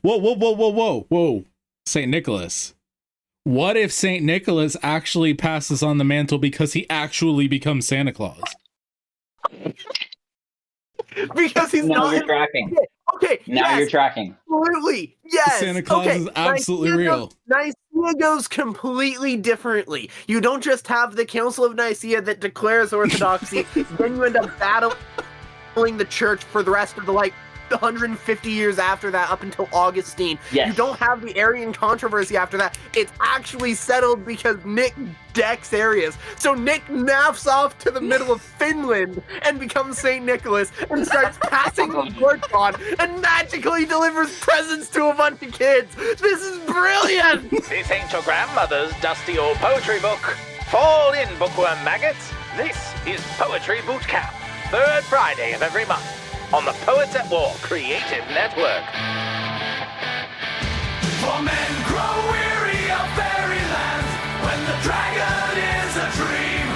Whoa. St. Nicholas. What if St. Nicholas actually passes on the mantle because he actually becomes Santa Claus? Because he's No, not. you're tracking. Okay. Now yes, you're tracking. absolutely. Yes. Santa Claus is absolutely real. Nicaea goes completely differently. You don't just have the Council of Nicaea that declares orthodoxy, then you end up battling the church for the rest of the 150 years after that, up until Augustine. Yes. You don't have the Arian controversy after that. It's actually settled because Nick decks Arius. So Nick naps off to the middle of Finland and becomes St. Nicholas and starts passing the torch on and magically delivers presents to a bunch of kids. This is brilliant! This ain't your grandmother's dusty old poetry book. Fall in, bookworm maggots. This is Poetry Bootcamp, third Friday of every month on the Poets at War Creative Network. For men grow weary of fairyland when the dragon is a dream,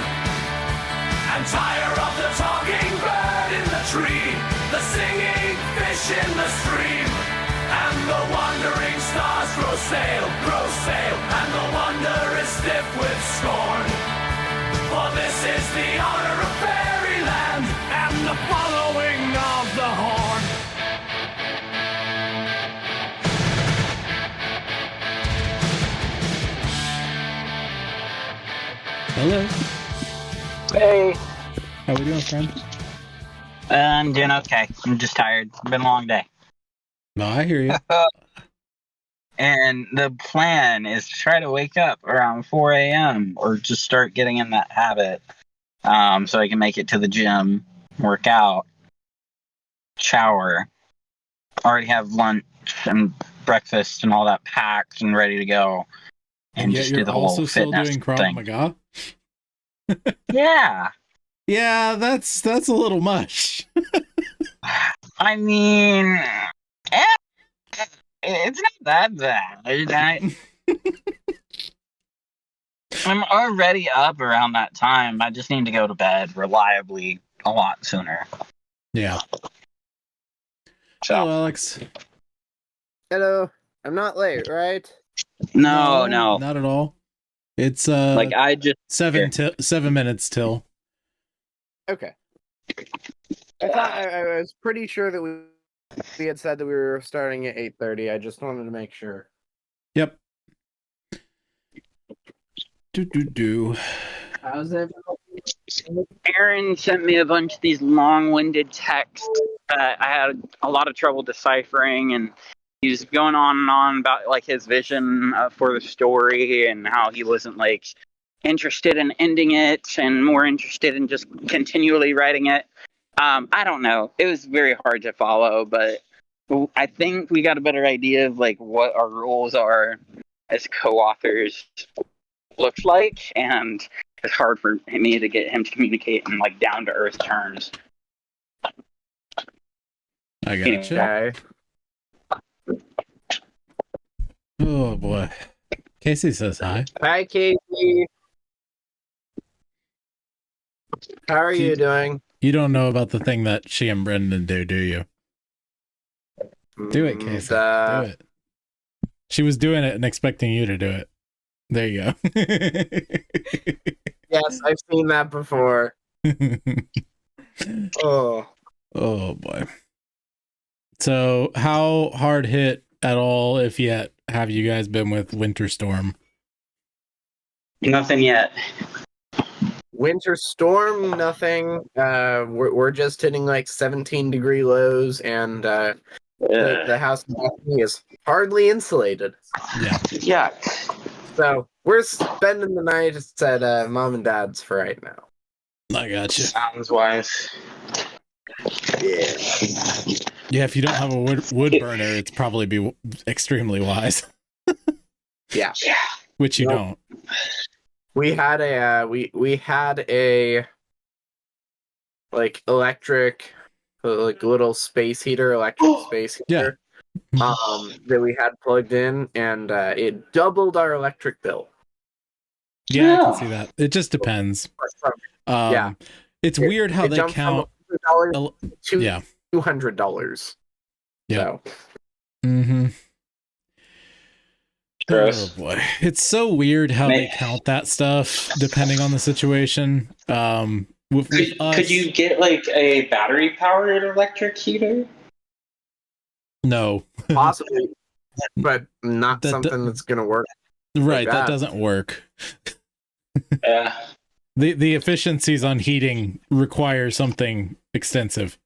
and tire of the talking bird in the tree, the singing fish in the stream, and the wandering stars grow stale, and the wonder is stiff with scorn. For this is the honor of fairyland and the following of the horn. Hello. Hey. How we doing, friend? I'm doing okay. I'm just tired. It's been a long day. No, I hear you. And the plan is to try to wake up around 4 a.m. or just start getting in that habit, so I can make it to the gym, work out, shower, already have lunch and breakfast and all that packed and ready to go, and yet just you're do the also whole still fitness doing Krav thing. Maga? Yeah. Yeah, that's a little much. I mean, it's not that bad. I'm already up around that time. I just need to go to bed reliably a lot sooner. Yeah. So, Hello, Alex. Hello. I'm not late, right? no. Not at all. It's I just 7 minutes till. Okay. I was pretty sure that we had said that we were starting at 8:30. I just wanted to make sure. Yep. Do. How's everyone? Aaron sent me a bunch of these long-winded texts that I had a lot of trouble deciphering, and he was going on and on about his vision for the story and how he wasn't interested in ending it and more interested in just continually writing it. I don't know. It was very hard to follow, but I think we got a better idea of what our roles are as co-authors looks like, and it's hard for me to get him to communicate in down to earth terms. I gotcha. Okay. Oh boy. Casey says hi. Hi, Casey. How are you doing? You don't know about the thing that she and Brendan do you? Do it, Casey. Do it. She was doing it and expecting you to do it. There you go. Yes, I've seen that before. Oh boy. So, how hard hit at all, if yet, have you guys been with Winter Storm? Nothing yet. Winter storm, nothing. We're just hitting 17-degree lows, and the house is hardly insulated. Yeah. So we're spending the night at Mom and Dad's for right now. I gotcha. Sounds wise. Yeah, if you don't have a wood burner, it's probably be extremely wise. Yeah. Which you don't. We had a electric little space heater, space heater. That we had plugged in, and it doubled our electric bill. Yeah, I can see that. It just depends. Yeah. It's weird how they count. $200. Yeah. $200. Yeah. So. Mm-hmm. Oh boy, it's so weird how they count that stuff depending on the situation. Could you get like a battery powered electric heater? No, Possibly, but not something that's gonna work. Right, like that doesn't work. Yeah. The efficiencies on heating require something extensive.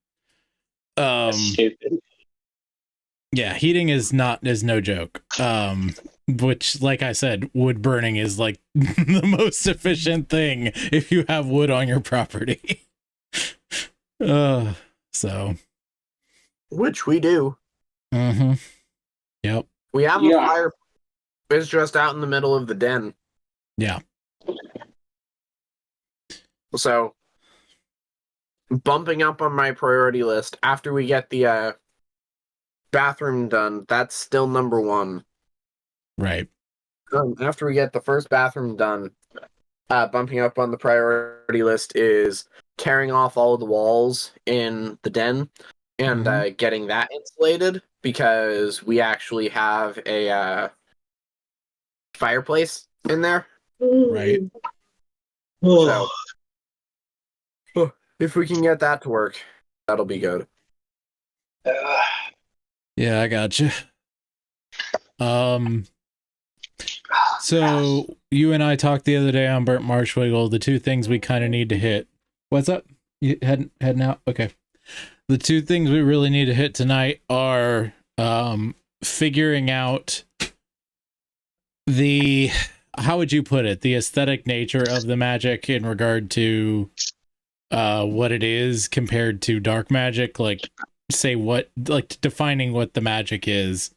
That's stupid. Yeah, heating is no joke. Which, like I said, wood burning is like the most efficient thing if you have wood on your property. So. Which we do. Mm-hmm. Yep. We have a fire. It's just out in the middle of the den. Yeah. So, bumping up on my priority list after we get the bathroom done, that's still number one. Right. After we get the first bathroom done, bumping up on the priority list is tearing off all of the walls in the den and getting that insulated, because we actually have a fireplace in there. Right. So, if we can get that to work, that'll be good. Yeah, I gotcha. So you and I talked the other day on Burnt Marshwiggle, the two things we kind of need to hit. What's up? You heading out? Okay. The two things we really need to hit tonight are figuring out how would you put it, the aesthetic nature of the magic in regard to what it is compared to dark magic, like defining what the magic is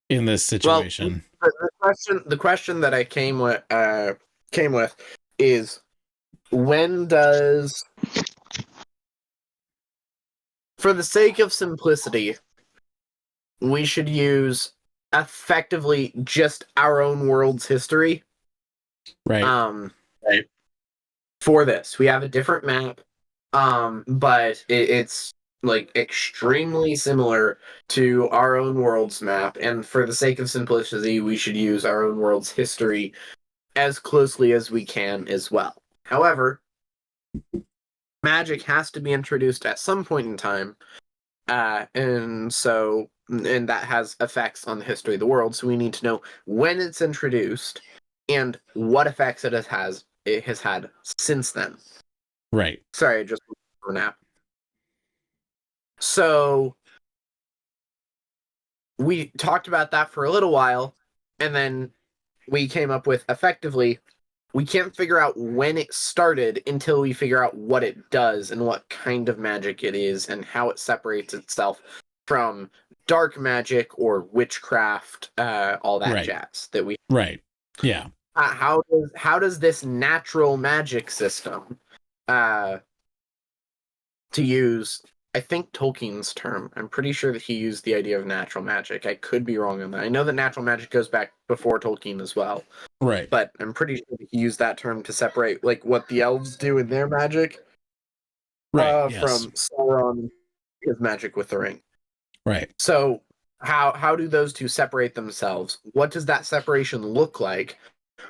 in this situation. Well, the question that I came with is, when does, for the sake of simplicity, we should use effectively just our own world's history. Right. For this, we have a different map, but it's like extremely similar to our own world's map, and for the sake of simplicity, we should use our own world's history as closely as we can as well. However, magic has to be introduced at some point in time, and that has effects on the history of the world, so we need to know when it's introduced and what effects it has had since then. Right. Sorry, I just went for a nap. So we talked about that for a little while, and then we came up with, effectively, we can't figure out when it started until we figure out what it does and what kind of magic it is and how it separates itself from dark magic or witchcraft, all that jazz that we. Right. Yeah. How does this natural magic system, to use, I think, Tolkien's term, I'm pretty sure that he used the idea of natural magic. I could be wrong on that. I know that natural magic goes back before Tolkien as well. Right. But I'm pretty sure that he used that term to separate like what the elves do in their magic, right, from Sauron, his magic with the ring. Right. So how do those two separate themselves? What does that separation look like?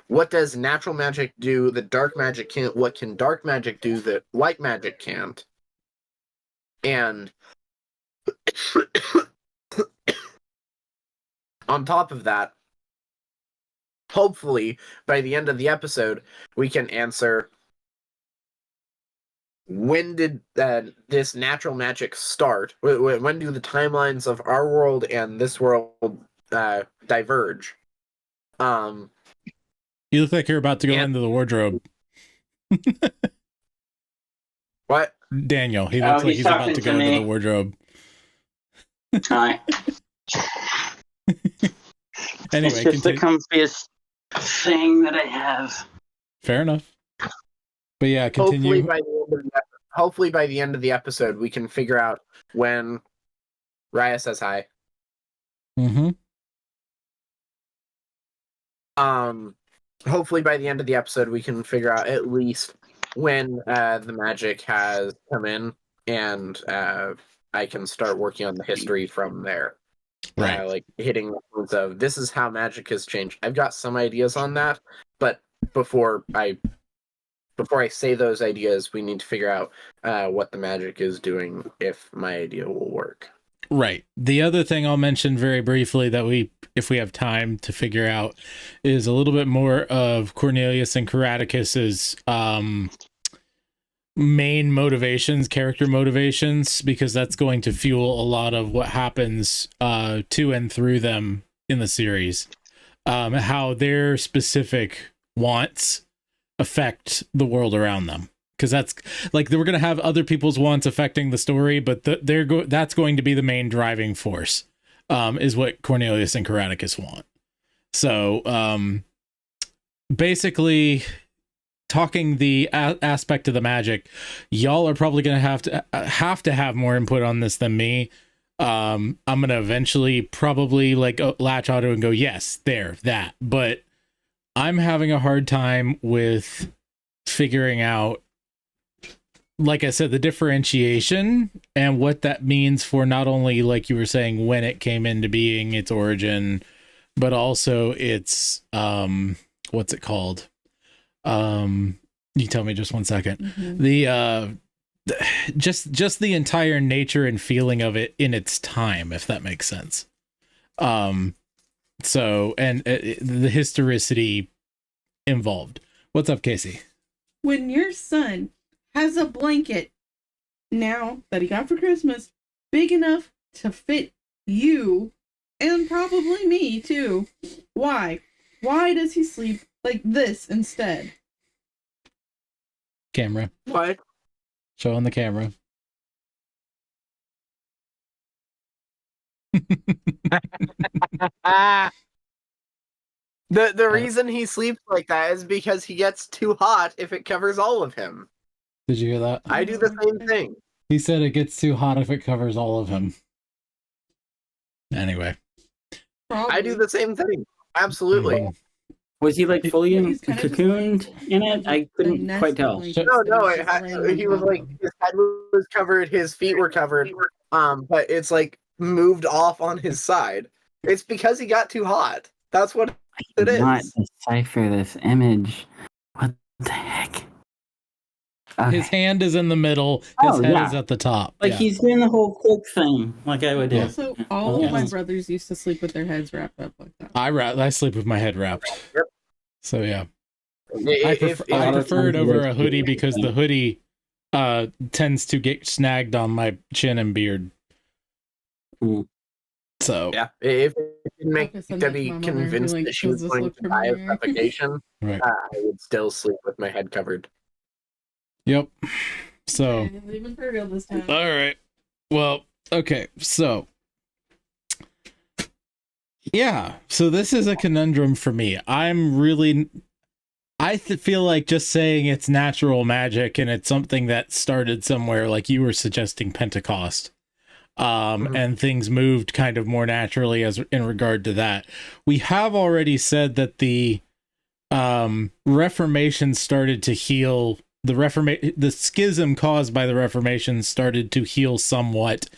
What does natural magic do that dark magic can't? What can dark magic do that white magic can't? And on top of that, hopefully by the end of the episode, we can answer, when did this natural magic start? When do the timelines of our world and this world diverge? You look like you're about to go into the wardrobe. What? Daniel, he looks like he's about to go into the wardrobe. Hi. Anyway, it's just the comfiest thing that I have. Fair enough. But yeah, continue. Hopefully by the end of the episode, we can figure out when Raya says hi. Mm-hmm. Hopefully by the end of the episode, we can figure out at least when the magic has come in, and I can start working on the history from there. Right. Like hitting the points of this is how magic has changed. I've got some ideas on that, but before I say those ideas, we need to figure out what the magic is doing if my idea will work. Right. The other thing I'll mention very briefly that if we have time to figure out, is a little bit more of Cornelius and Caraticus's main motivations, character motivations, because that's going to fuel a lot of what happens to and through them in the series. How their specific wants affect the world around them. Because that's like we're going to have other people's wants affecting the story, but that's going to be the main driving force, is what Cornelius and Caraticus want. So basically, talking the aspect of the magic, y'all are probably going to have more input on this than me. I'm going to eventually probably latch onto and go, yes, that. But I'm having a hard time with figuring out, like I said, the differentiation and what that means for not only, like you were saying, when it came into being, its origin, but also its, what's it called? You tell me just 1 second. Mm-hmm. Just the entire nature and feeling of it in its time, if that makes sense. So, and the historicity involved. What's up, Casey? When your son has a blanket now that he got for Christmas big enough to fit you and probably me too, why does he sleep like this instead? Camera. What? Show on the camera. The reason he sleeps like that is because he gets too hot if it covers all of him. Did you hear that? I do the same thing. He said it gets too hot if it covers all of him. Anyway. Probably. I do the same thing. Absolutely. Mm-hmm. Was he like fully cocooned in it? I couldn't quite tell. No, he was like, his head was covered, his feet were covered, but it's like moved off on his side. It's because he got too hot. That's what it is. I cannot decipher this image. What the heck? Okay. His hand is in the middle. His head is at the top. Like he's doing the whole cloak thing, like I would do. Also, all of my brothers used to sleep with their heads wrapped up like that. I sleep with my head wrapped. Yep. So yeah, I prefer it over a hoodie because the hoodie tends to get snagged on my chin and beard. So yeah, if it didn't make Debbie convinced that she was going to die of suffocation, right. I would still sleep with my head covered. Yep. So. Even for real this time. All right. Well, okay. So. Yeah. So this is a conundrum for me. I feel like just saying it's natural magic and it's something that started somewhere, like you were suggesting Pentecost. And things moved kind of more naturally as in regard to that. We have already said that the Reformation started to heal. The schism caused by the Reformation started to heal somewhat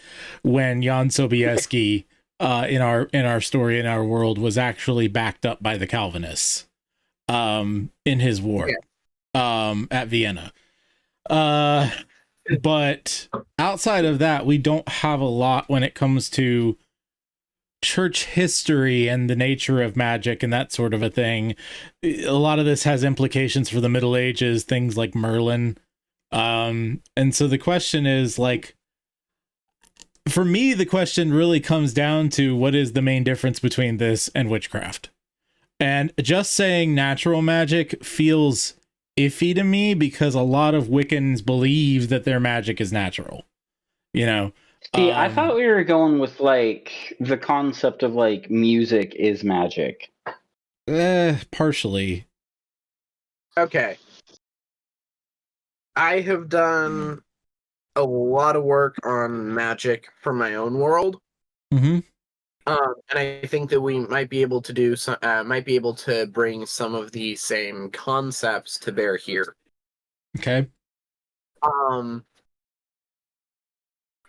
when Jan Sobieski in our story, in our world, was actually backed up by the Calvinists in his war at Vienna. But outside of that, we don't have a lot when it comes to church history and the nature of magic and that sort of a thing. A lot of this has implications for the Middle Ages, things like Merlin. And so the question is, like, for me, the question really comes down to what is the main difference between this and witchcraft? And just saying natural magic feels iffy to me because a lot of Wiccans believe that their magic is natural. You know? See, I thought we were going with like the concept of like music is magic. Partially. Okay. I have done a lot of work on magic for my own world. Mm-hmm. And I think that we might be able to do some, might be able to bring some of the same concepts to bear here. Okay.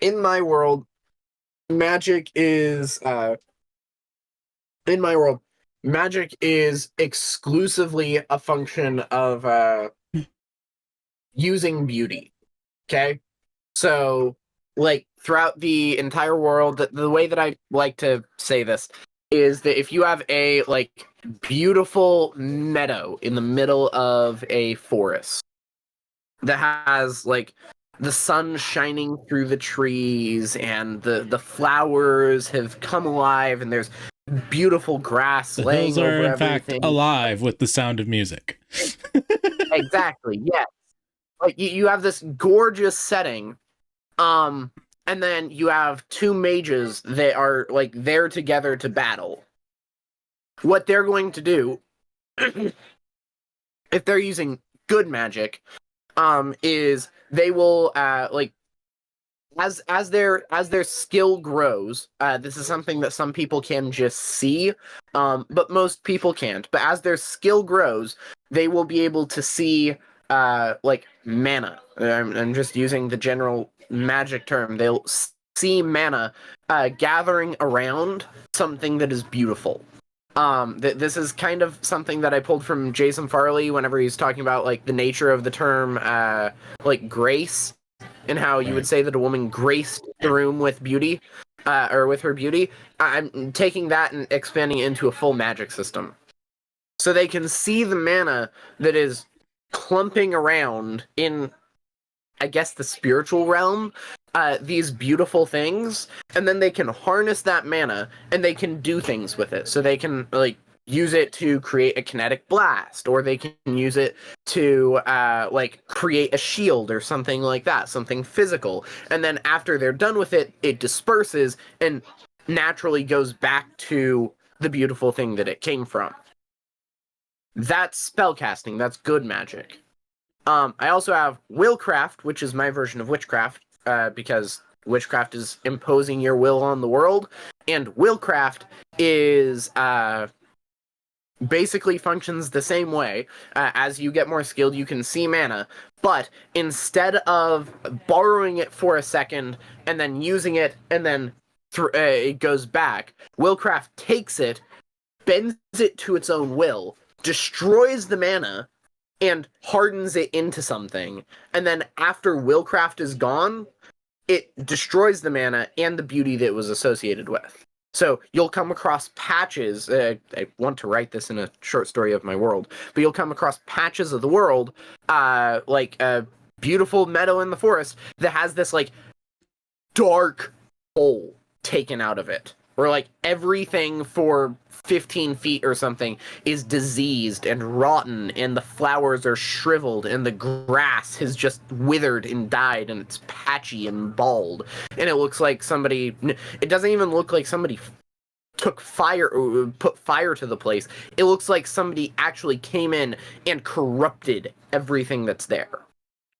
In my world, magic is in my world, magic is exclusively a function of using beauty. Okay? So, like, throughout the entire world, the way that I like to say this is that if you have a, like, beautiful meadow in the middle of a forest that has, like, the sun shining through the trees and the flowers have come alive and there's beautiful grass The laying hills are, over in fact, everything. alive with the sound of music. Exactly, yes. Like, you have this gorgeous setting, and then you have two mages that are, like, there together to battle. What they're going to do, if they're using good magic, is they will, like, as their skill grows, this is something that some people can just see, but most people can't. But as their skill grows, they will be able to see, like, mana. I'm just using the general magic term. They'll see mana gathering around something that is beautiful. This is kind of something that I pulled from Jason Farley whenever he's talking about, like, the nature of the term, like, grace, and how you would say that a woman graced the room with beauty, or with her beauty. I'm taking that and expanding it into a full magic system. So they can see the mana that is clumping around in, I guess, the spiritual realm, these beautiful things, and then they can harness that mana and they can do things with it. So they can, like, use it to create a kinetic blast, or they can use it to, like, create a shield or something like that, something physical. And then after they're done with it, it disperses and naturally goes back to the beautiful thing that it came from. That's spellcasting. That's good magic. I also have willcraft, which is my version of witchcraft, because witchcraft is imposing your will on the world, and willcraft is, basically functions the same way. As you get more skilled, you can see mana, but instead of borrowing it for a second and then using it and then it goes back, willcraft takes it, bends it to its own will, destroys the mana, and hardens it into something. And then after willcraft is gone, it destroys the mana and the beauty that it was associated with. So you'll come across patches. I want to write this in a short story of my world, but you'll come across patches of the world, like a beautiful meadow in the forest that has this, like, dark hole taken out of it, where, like, everything for 15 feet or something is diseased and rotten, and the flowers are shriveled, and the grass has just withered and died, and it's patchy and bald, and it looks like somebody. It doesn't even look like somebody took fire or put fire to the place. It looks like somebody actually came in and corrupted everything that's there.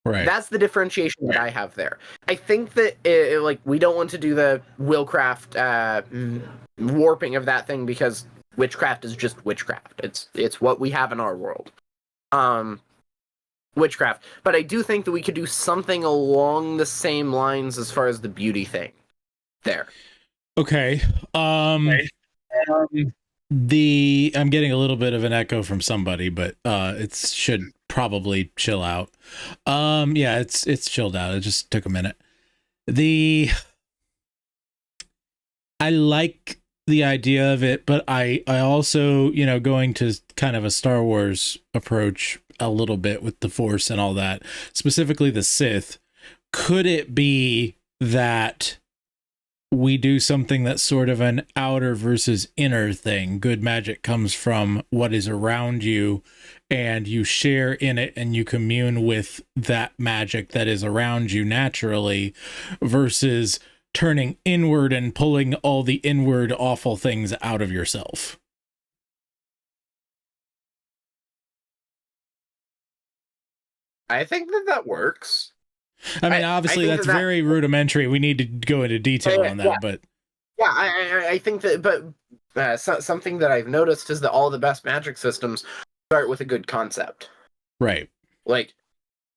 Right. That's the differentiation that I have there. I think that, like, we don't want to do the willcraft warping of that thing, because witchcraft is just witchcraft. It's what we have in our world. Witchcraft. But I do think that we could do something along the same lines as far as the beauty thing there. Okay. I'm getting a little bit of an echo from somebody, but it should probably chill out. Yeah, it's chilled out. It just took a minute. I like the idea of it, but I also, going to kind of a Star Wars approach a little bit with the Force and all that, specifically the Sith. Could it be that we do something that's sort of an outer versus inner thing? Good magic comes from what is around you, and you share in it and you commune with that magic that is around you naturally, versus turning inward and pulling all the inward awful things out of yourself. I think that works. I mean, obviously, that's very rudimentary. We need to go into detail on that, but yeah, I think that, but something that I've noticed is that all the best magic systems start with a good concept. Right. Like,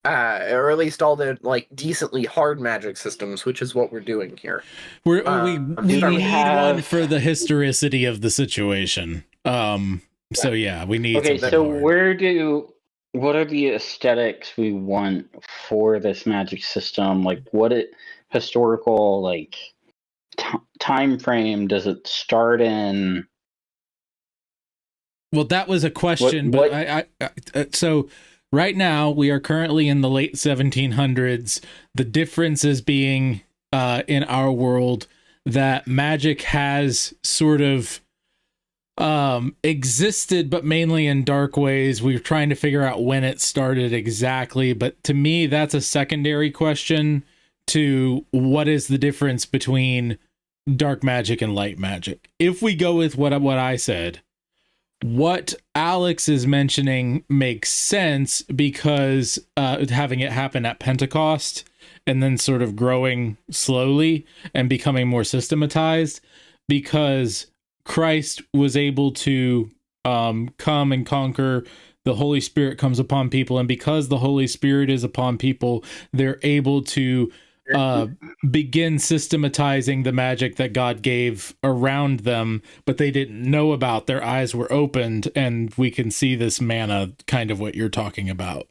or at least all the like decently hard magic systems, which is what we're doing here. We we need have- one for the historicity of the situation. So yeah, we need. Okay, something so hard. what are the aesthetics we want for this magic system? Like, historical, like, time frame does it start in? Well, that was a question, What- but so right now we are currently in the late 1700s. The difference is being in our world that magic has sort of existed, but mainly in dark ways. We're trying to figure out when it started exactly, but to me that's a secondary question to what is the difference between dark magic and light magic. If we go with what I said, what Alex is mentioning makes sense because having it happen at Pentecost and then sort of growing slowly and becoming more systematized, because Christ was able to come and conquer. The Holy Spirit comes upon people, and because the Holy Spirit is upon people, they're able to begin systematizing the magic that God gave around them, but they didn't know about. Their eyes were opened, and we can see this manna, kind of what you're talking about.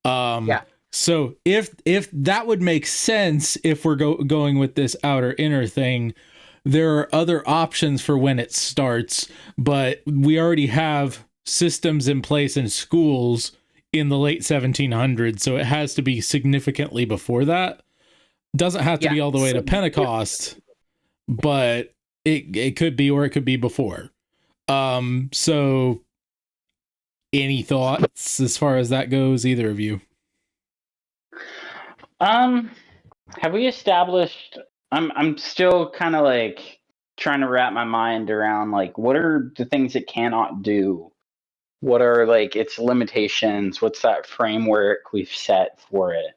Yeah. So if that would make sense, if we're going with this outer inner thing, there are other options for when it starts, but we already have systems in place in schools in the late 1700s, so it has to be significantly before that. Doesn't have to be all the way to Pentecost, but it could be, or it could be before. So any thoughts as far as that goes, either of you? Have we established? I'm still kind of like trying to wrap my mind around like what are the things it cannot do? What are like its limitations? What's that framework we've set for it?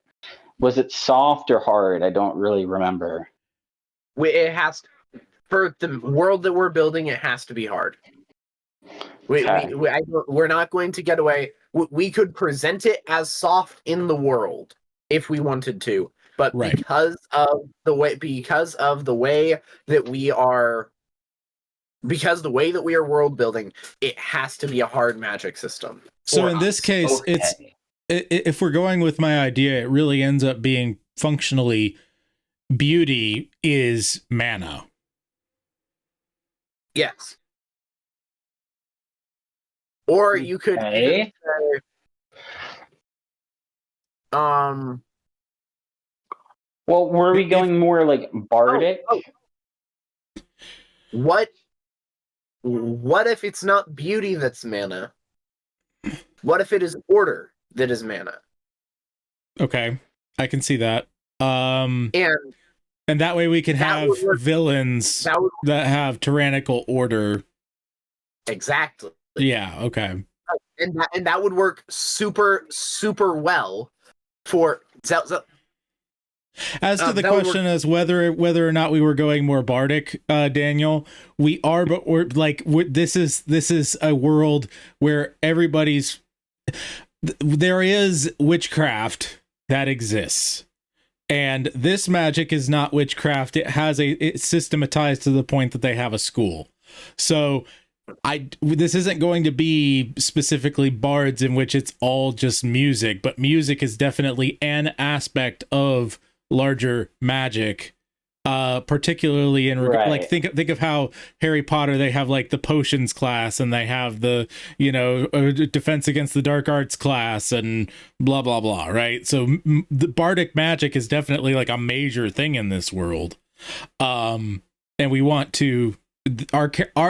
Was it soft or hard? I don't really remember. It has for the world that we're building. It has to be hard. Okay. We're not going to get away. We could present it as soft in the world if we wanted to, but Right. because of the way that we are world building, it has to be a hard magic system. So for in this us. case, Okay. if we're going with my idea, it really ends up being functionally beauty is mana. Yes. Or you could Okay. even say, Well, were we going more like bardic? What if it's not beauty that's mana? What if it is order that is mana? Okay, I can see that. And that way we can that have would work. villains that have tyrannical order. Exactly. Yeah. Okay. And that would work super, super well for As to the that would question as whether or not we were going more bardic, Daniel, we are, but this is a world where there is witchcraft that exists, and this magic is not witchcraft. It's systematized to the point that they have a school. So this isn't going to be specifically bards in which it's all just music, but music is definitely an aspect of larger magic, particularly in like think of how Harry Potter, they have like the potions class, and they have the defense against the dark arts class, and blah blah blah, right? So the bardic magic is definitely like a major thing in this world, and we want to our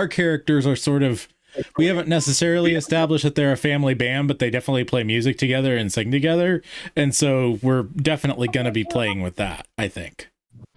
characters are sort of, we haven't necessarily established that they're a family band, but they definitely play music together and sing together. And so we're definitely going to be playing with that, I think.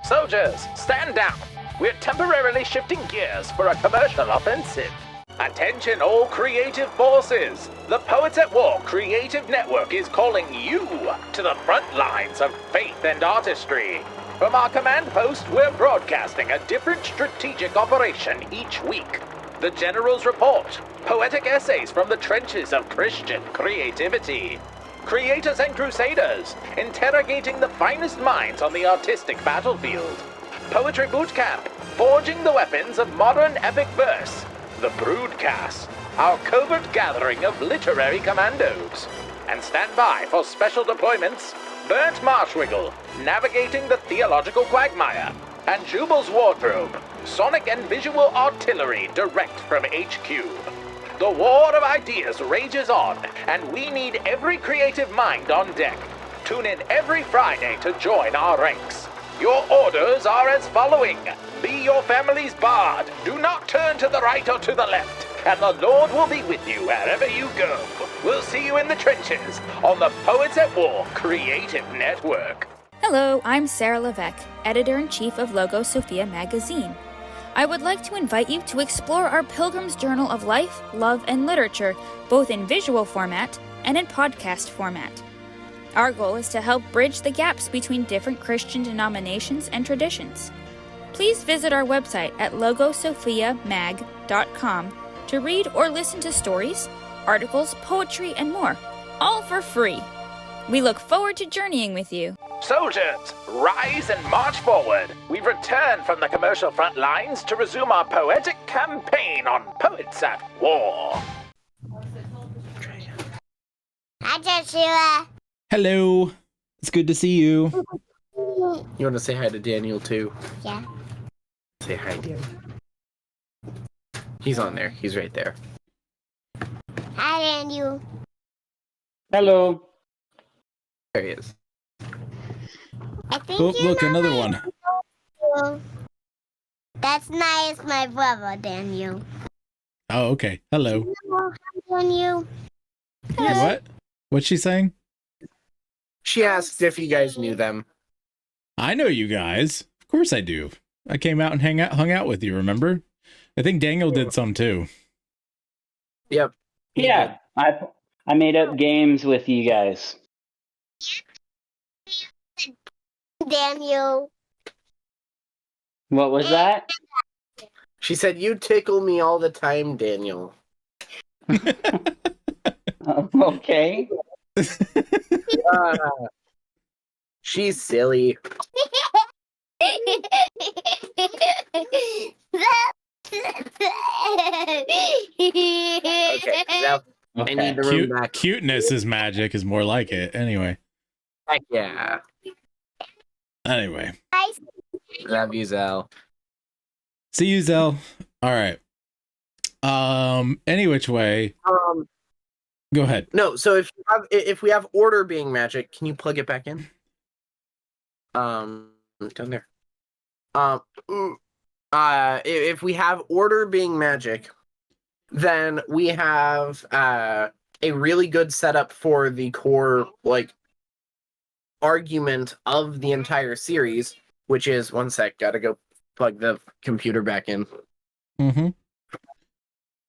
Soldiers, stand down. We're temporarily shifting gears for a commercial offensive. Attention all creative forces. The Poets at War Creative Network is calling you to the front lines of faith and artistry. From our command post, we're broadcasting a different strategic operation each week. The General's Report, poetic essays from the trenches of Christian creativity. creators and crusaders, interrogating the finest minds on the artistic battlefield. Poetry Bootcamp, forging the weapons of modern epic verse. The Broodcast, our covert gathering of literary commandos. And stand by for special deployments, Burnt Marshwiggle, navigating the theological quagmire. And Jubal's Wardrobe, sonic and visual artillery direct from HQ. The war of ideas rages on, and we need every creative mind on deck. Tune in every Friday to join our ranks. Your orders are as following. Be your family's bard. Do not turn to the right or to the left. And the Lord will be with you wherever you go. We'll see you in the trenches on the Poets at War Creative Network. Hello, I'm Sarah Levesque, Editor-in-Chief of Logo Sophia magazine. I would like to invite you to explore our Pilgrim's Journal of Life, Love, and Literature, both in visual format and in podcast format. Our goal is to help bridge the gaps between different Christian denominations and traditions. Please visit our website at logosophiamag.com to read or listen to stories, articles, poetry, and more, all for free. We look forward to journeying with you. Soldiers, rise and march forward. We've returned from the commercial front lines to resume our poetic campaign on Poets at War. Hi, Joshua. Hello. It's good to see you. You want to say hi to Daniel, too? Yeah. Say hi, Daniel. He's on there. He's right there. Hi, Daniel. Hello. There he is. I think Oh, you look, know another my one. Daniel. That's nice, my brother, Daniel. Oh, okay. Hello. Hi, Daniel. What? What's she saying? She asked if you guys knew them. I know you guys. Of course I do. I came out and hung out with you, remember? I think Daniel did some too. Yep. Yeah, I made up games with you guys. Daniel. What was that? She said, you tickle me all the time, Daniel. Okay. She's silly. Okay, now I need the room back. Cuteness is magic is more like it. Anyway. Heck yeah. Anyway. Love you, Zell. See you, Zell. All right. Any which way. Go ahead. No, so if we have order being magic, can you plug it back in? Down there. If we have order being magic, then we have a really good setup for the core argument of the entire series, which is one sec, gotta go plug the computer back in. Mm-hmm.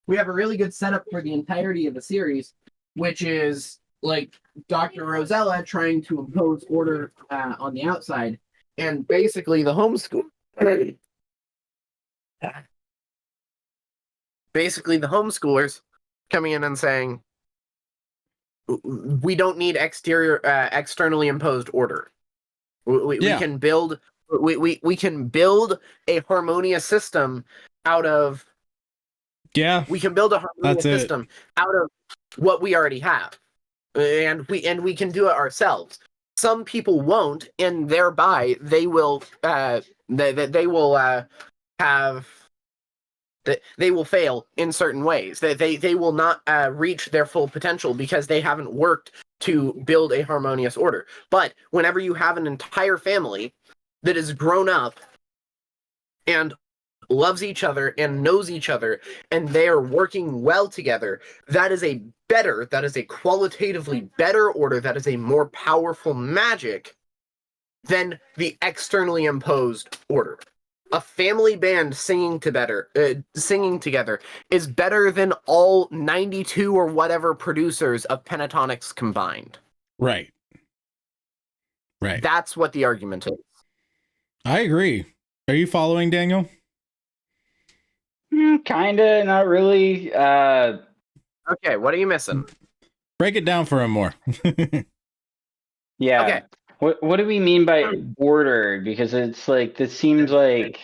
We have a really good setup for the entirety of the series, which is Dr. Rosella trying to impose order on the outside, and basically the homeschool. Basically, the homeschoolers coming in and saying, "We don't need externally imposed order. We can build. We can build a harmonious system out of." Yeah. We can build a harmonious system out of what we already have, and we can do it ourselves. Some people won't, and thereby they will they will fail in certain ways. They will not reach their full potential because they haven't worked to build a harmonious order. But whenever you have an entire family that is grown up and loves each other and knows each other, and they are working well together, that is a qualitatively better order, that is a more powerful magic than the externally imposed order. A family band singing together is better than all 92 or whatever producers of pentatonics combined. Right. That's what the argument is. I agree. Are you following, Daniel? Kinda, not really. Okay, what are you missing? Break it down for him more. Yeah. Okay. What do we mean by order? Because it's like this seems like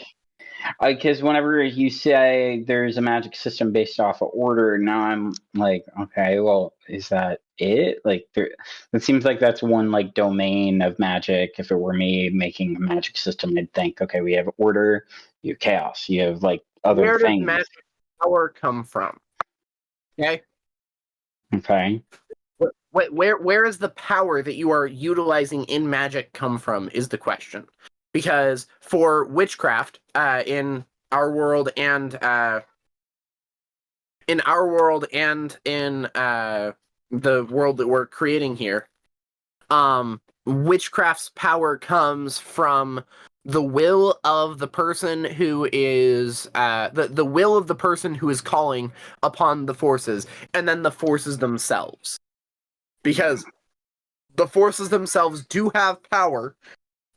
because whenever you say there's a magic system based off of order, now I'm like, okay, well, is that it? Like, it seems like that's one like domain of magic. If it were me making a magic system, I'd think, okay, we have order, you have chaos, you have like other Where does things. magic power come from? Okay. Okay. Where is the power that you are utilizing in magic come from is the question. Because for witchcraft, in our world and in the world that we're creating here, witchcraft's power comes from the will of the person who is the will of the person who is calling upon the forces, and then the forces themselves. Because the forces themselves do have power,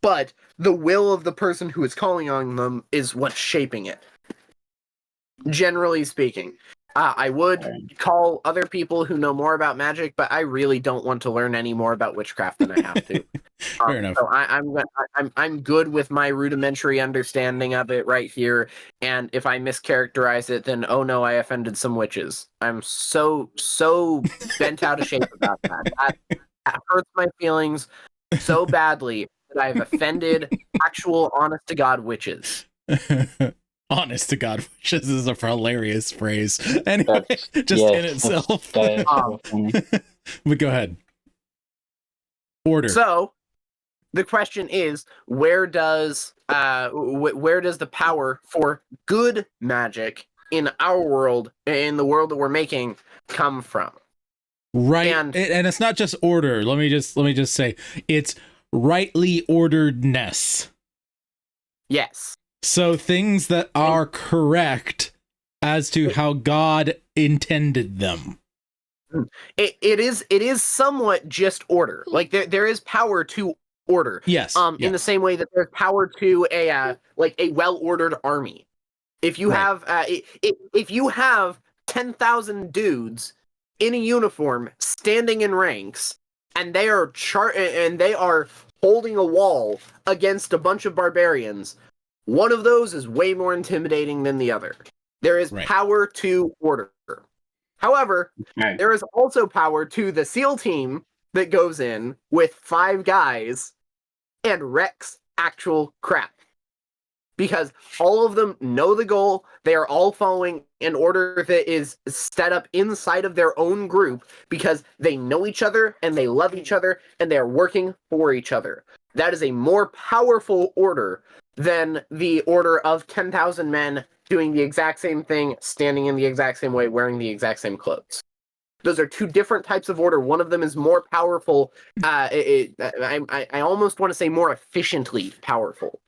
but the will of the person who is calling on them is what's shaping it. Generally speaking. I would call other people who know more about magic, but I really don't want to learn any more about witchcraft than I have to. Fair enough. So I'm good with my rudimentary understanding of it right here. And if I mischaracterize it, then oh no, I offended some witches. I'm so bent out of shape about that. That hurts my feelings so badly that I've offended actual honest to God witches. Honest to God, witches is a hilarious phrase. Anyway, just in itself. That is funny. But go ahead. Order. So the question is, where does the power for good magic in our world, in the world that we're making, come from? Right, And it's not just order. Let me just say, it's rightly orderedness. yes. So things that are correct as to how God intended them. It is somewhat just order. Like there is power to order. Yes. In the same way that there's power to a well-ordered army. If you have if you have 10,000 dudes in a uniform standing in ranks, and they are holding a wall against a bunch of barbarians, one of those is way more intimidating than the other. There is power to order. However, there is also power to the SEAL team that goes in with 5 guys and wrecks actual crap. Because all of them know the goal, they are all following an order that is set up inside of their own group because they know each other and they love each other and they are working for each other. That is a more powerful order than the order of 10,000 men doing the exact same thing, standing in the exact same way, wearing the exact same clothes. Those are 2 different types of order. One of them is more powerful. I almost want to say more efficiently powerful.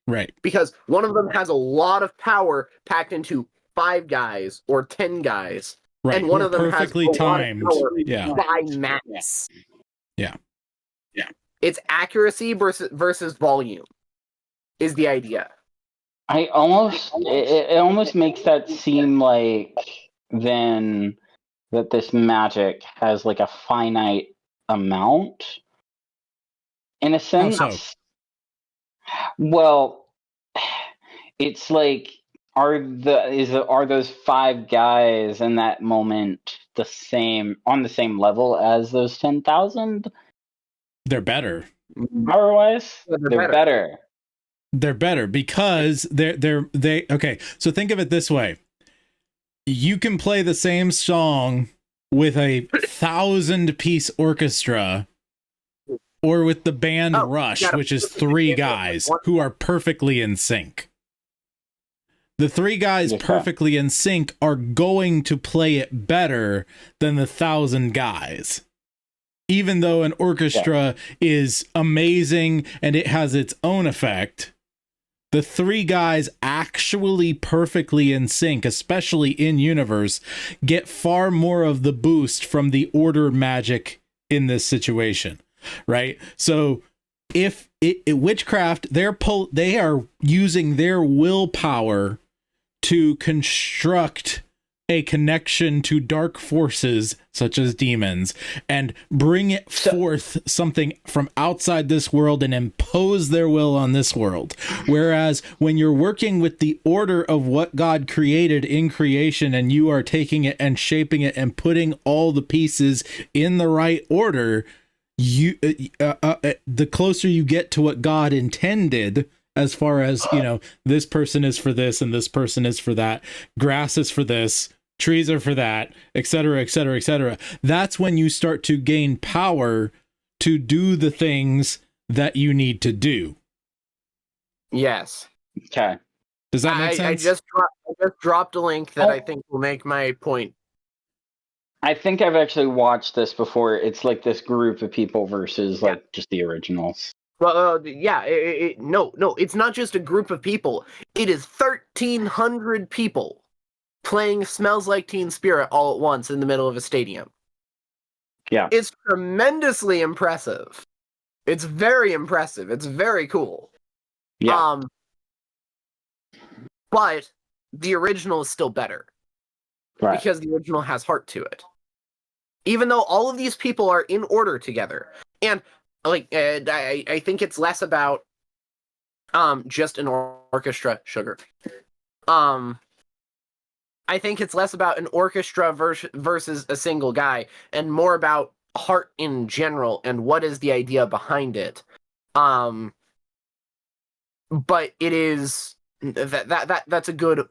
Right. Because one of them has a lot of power packed into 5 guys or 10 guys. Right. And one of them perfectly has a timed. lot of power Yeah. by mass. Yeah. It's accuracy versus volume is the idea. It almost makes that seem like then that this magic has like a finite amount in a sense. How so? Well, it's like are those 5 guys in that moment on the same level as those 10,000? They're better. Otherwise, They're better. They're better because they okay. So think of it this way. You can play the same song with a 1,000-piece orchestra or with the band Rush, which is 3 guys who are perfectly in sync. The 3 guys perfectly in sync are going to play it better than the 1,000 guys. Even though an orchestra is amazing and it has its own effect, the 3 guys actually perfectly in sync, especially in universe, get far more of the boost from the order magic in this situation, right? So if witchcraft, they are using their willpower to construct a connection to dark forces such as demons and bring it forth something from outside this world and impose their will on this world. Whereas when you're working with the order of what God created in creation and you are taking it and shaping it and putting all the pieces in the right order, you the closer you get to what God intended, as far as, you know, this person is for this and this person is for that, grass is for this, trees are for that, etc., etc., etc. That's when you start to gain power to do the things that you need to do. Yes. Okay. Does that make sense? I just dropped a link that I think will make my point. I think I've actually watched this before. It's like this group of people versus like just the originals. Well, yeah, no, it's not just a group of people. It is 1,300 people playing Smells Like Teen Spirit all at once in the middle of a stadium. Yeah. It's tremendously impressive. It's very impressive. It's very cool. Yeah. But the original is still better. Right. Because the original has heart to it. Even though all of these people are in order together. And like I think it's less about just an orchestra, sugar. I think it's less about an orchestra versus a single guy and more about heart in general and what is the idea behind it. But it is that's a good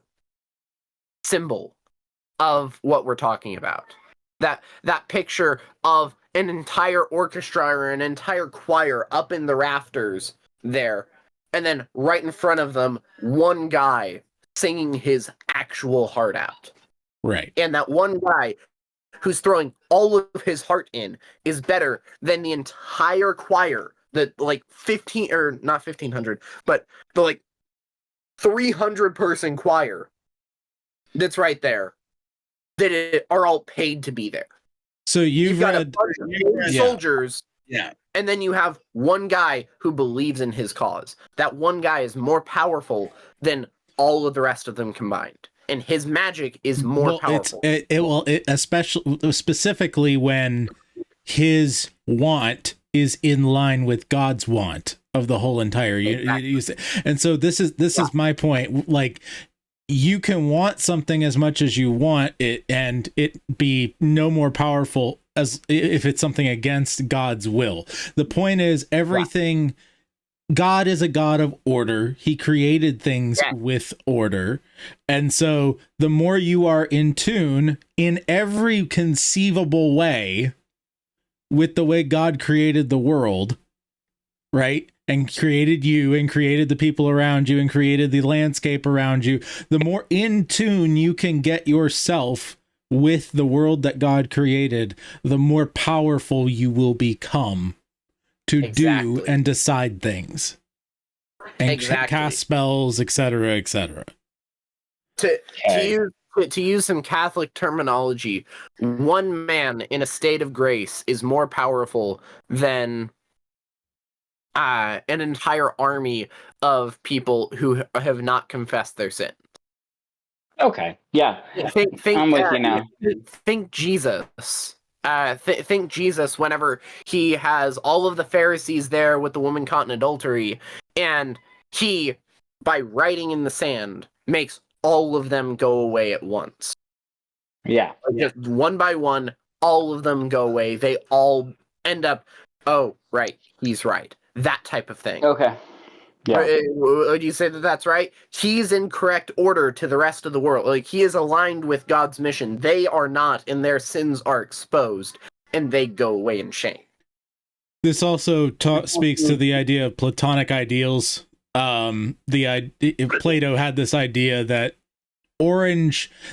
symbol of what we're talking about. That picture of an entire orchestra or an entire choir up in the rafters there, and then right in front of them, one guy singing his actual heart out. Right. And that one guy who's throwing all of his heart in is better than the entire choir, the like 15 or not 1,500, but the like 300 person choir that's right there that are all paid to be there. So you've got read a bunch of soldiers, and then you have one guy who believes in his cause. That one guy is more powerful than all of the rest of them combined, and his magic is more powerful. Especially specifically when his want is in line with God's want of the whole entire exactly. And so this is my point. Like, you can want something as much as you want it and it be no more powerful as if it's something against God's will. The point is everything, God is a God of order. He created things with order. And so the more you are in tune in every conceivable way with the way God created the world, right? And created you and created the people around you and created the landscape around you, the more in tune you can get yourself with the world that God created, the more powerful you will become to do and decide things and cast spells, etc., etc. To use some Catholic terminology, one man in a state of grace is more powerful than an entire army of people who have not confessed their sin. Okay, yeah. Think I'm with you now. Think Jesus. Think Jesus whenever he has all of the Pharisees there with the woman caught in adultery, and he, by writing in the sand, makes all of them go away at once. Yeah. Just one by one, all of them go away. They all end up, oh, right, he's right. That type of thing. Okay. Yeah. Would you say that that's right? He's in correct order to the rest of the world. Like, he is aligned with God's mission. They are not, and their sins are exposed, and they go away in shame. This also speaks to the idea of Platonic ideals. Plato had this idea that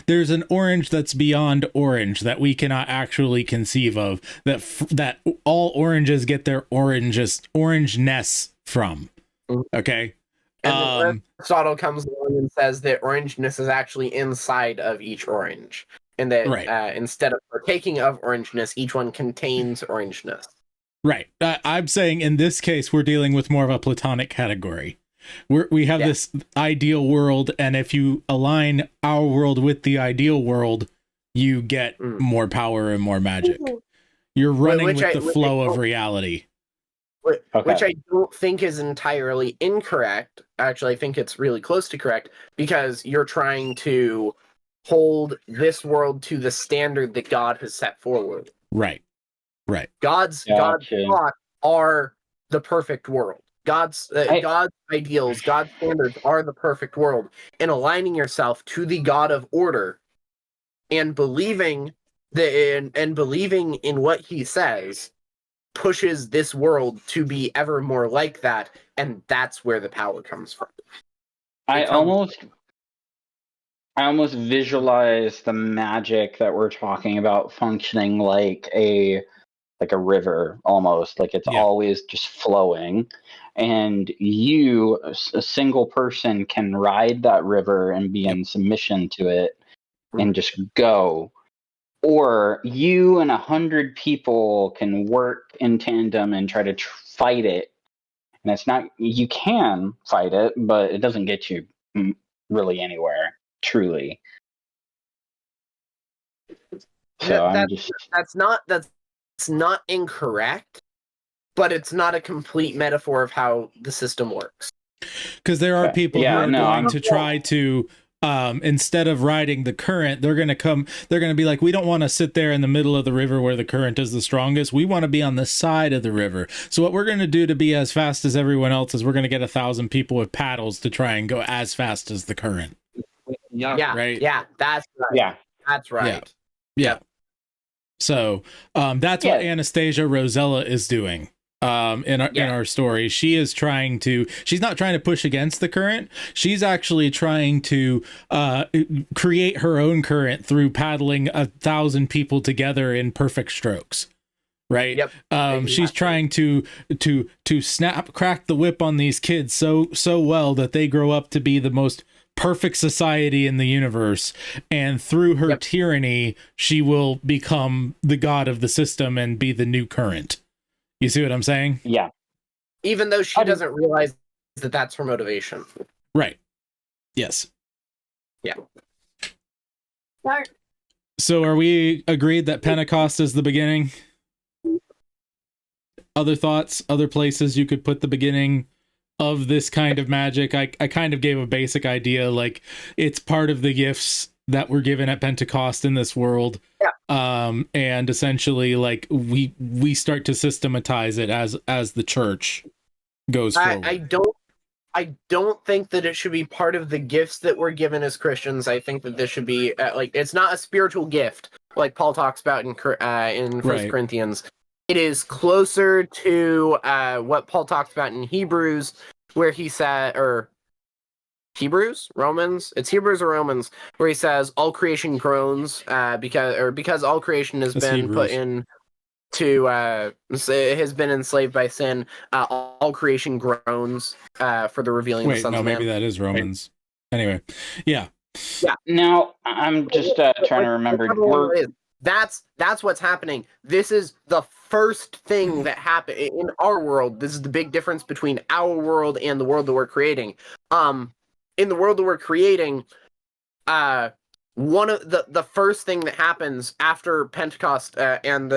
there's an orange that's beyond orange that we cannot actually conceive of, that all oranges get their orangeness from. Okay. And Aristotle comes along and says that orangeness is actually inside of each orange, and that instead of partaking of orangeness, each one contains orangeness. Right. I'm saying in this case, we're dealing with more of a Platonic category. We have this ideal world, and if you align our world with the ideal world, you get more power and more magic. You're running with the flow of reality. Which I don't think is entirely incorrect. Actually, I think it's really close to correct, because you're trying to hold this world to the standard that God has set forward. Right. God's thoughts are the perfect world. God's ideals, God's standards are the perfect world. And aligning yourself to the God of order and believing in what He says pushes this world to be ever more like that, and that's where the power comes from. I almost visualize the magic that we're talking about functioning like a river, almost like it's always just flowing, and you, a single person, can ride that river and be in submission to it and just go. Or you and 100 people can work in tandem and try to fight it. And it's not, you can fight it, but it doesn't get you really anywhere, truly. So that's not incorrect, but it's not a complete metaphor of how the system works. Because there are people who are going to try to, instead of riding the current, they're going to be like, we don't want to sit there in the middle of the river where the current is the strongest. We want to be on the side of the river. So what we're going to do to be as fast as everyone else is we're going to get 1,000 people with paddles to try and go as fast as the current. Right. Yeah, that's right. Yeah, that's right. Yeah. So that's what Anastasia Rosella is doing. In our story, she's not trying to push against the current. She's actually trying to create her own current through paddling 1,000 people together in perfect strokes. Right. Yep. She's trying to crack the whip on these kids so well that they grow up to be the most perfect society in the universe, and through her tyranny she will become the god of the system and be the new current. You see what I'm saying? Yeah. Even though she doesn't realize that that's her motivation. Right. Yes. Yeah. So are we agreed that Pentecost is the beginning? Other thoughts, other places you could put the beginning of this kind of magic? I kind of gave a basic idea, like it's part of the gifts that were given at Pentecost in this world. And essentially like we start to systematize it as the church goes forward. I don't think that it should be part of the gifts that we're given as Christians. I think that this should be it's not a spiritual gift like Paul talks about in 1 Corinthians. It is closer to what Paul talks about in Hebrews, where he said, or Romans, or Romans, where he says all creation groans because all creation has been put in has been enslaved by sin. All creation groans for the revealing of the sons of man. Maybe that is Romans. Anyway, yeah. Now I'm just trying to remember. That's what's happening. This is the first thing that happened in our world. This is the big difference between our world and the world that we're creating. In the world that we're creating, one of the first thing that happens after Pentecost and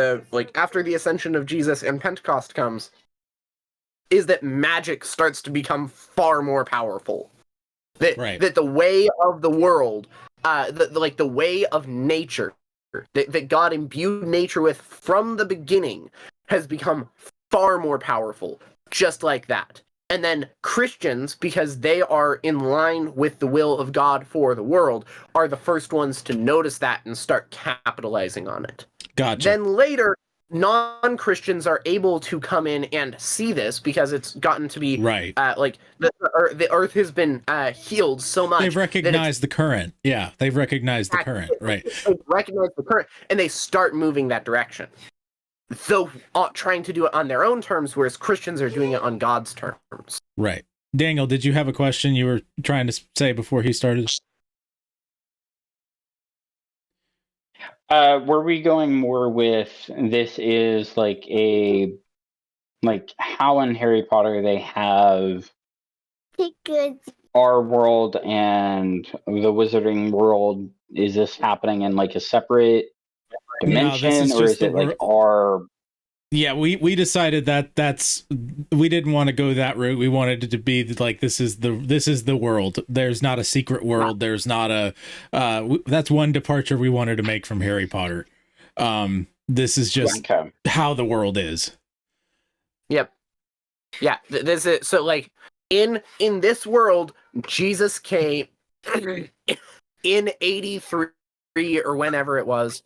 after the ascension of Jesus and Pentecost comes is that magic starts to become far more powerful. That the way of the world, the way of nature that God imbued nature with from the beginning has become far more powerful, just like that. And then Christians, because they are in line with the will of God for the world, are the first ones to notice that and start capitalizing on it. Gotcha. Then later, non-Christians are able to come in and see this because it's gotten to be the earth has been healed so much. They've recognized the current. Yeah, they've recognized the current. Right. They've recognized the current, and they start moving that direction. Though trying to do it on their own terms, whereas Christians are doing it on God's terms. Right. Daniel, did you have a question you were trying to say before he started? Were we going more with this is like how in Harry Potter they have Good. our world and the wizarding world, is this happening in like a separate dimension, this is or just is the it like our? Yeah, we decided that we didn't want to go that route. We wanted it to be like this is the world. There's not a secret world. There's not a that's one departure we wanted to make from Harry Potter. This is just how the world is. Yep. Yeah, this is so like in this world, Jesus came in 83 or whenever it was.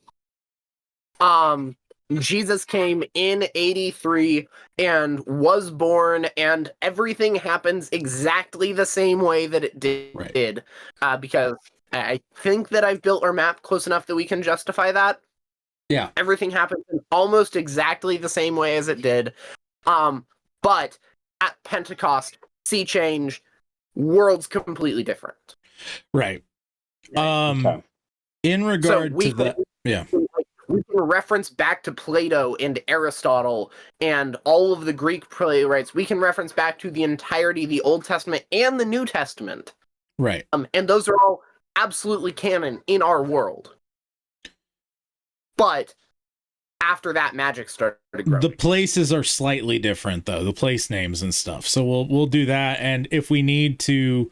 Jesus came in 83 and was born, and everything happens exactly the same way that it did. Right. Because I think that I've built our map close enough that we can justify that. Yeah. Everything happens in almost exactly the same way as it did. But at Pentecost, sea change, world's completely different. Right. In regard to that, yeah. We can reference back to Plato and Aristotle and all of the Greek playwrights. We can reference back to the entirety of the Old Testament and the New Testament. Right. And those are all absolutely canon in our world. But after that, magic started growing. The places are slightly different, though, the place names and stuff. So we'll do that, and if we need to,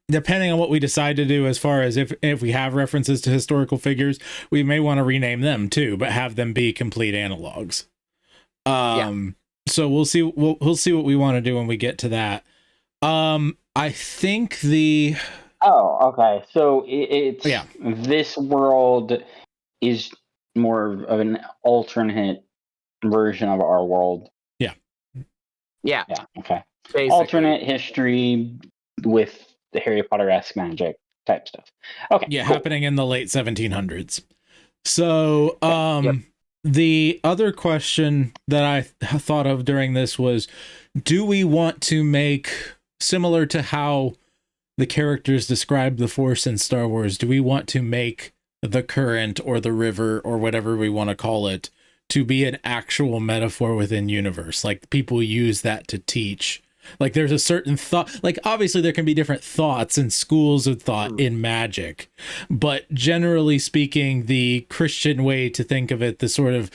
depending on what we decide to do, as far as if we have references to historical figures, we may want to rename them too, but have them be complete analogs. So we'll see. We'll see what we want to do when we get to that. I think the. Oh, okay. So it's this world is more of an alternate version of our world. Yeah. Yeah. Okay. Basically. Alternate history with the Harry Potter-esque magic type stuff. Okay. Yeah, cool. Happening in the late 1700s. So, the other question that I thought of during this was, do we want to make, similar to how the characters describe the Force in Star Wars, do we want to make the current or the river or whatever we want to call it to be an actual metaphor within universe? Like, people use that to teach. Like, there's a certain thought, like, obviously there can be different thoughts and schools of thought in magic, but generally speaking, the Christian way to think of it, the sort of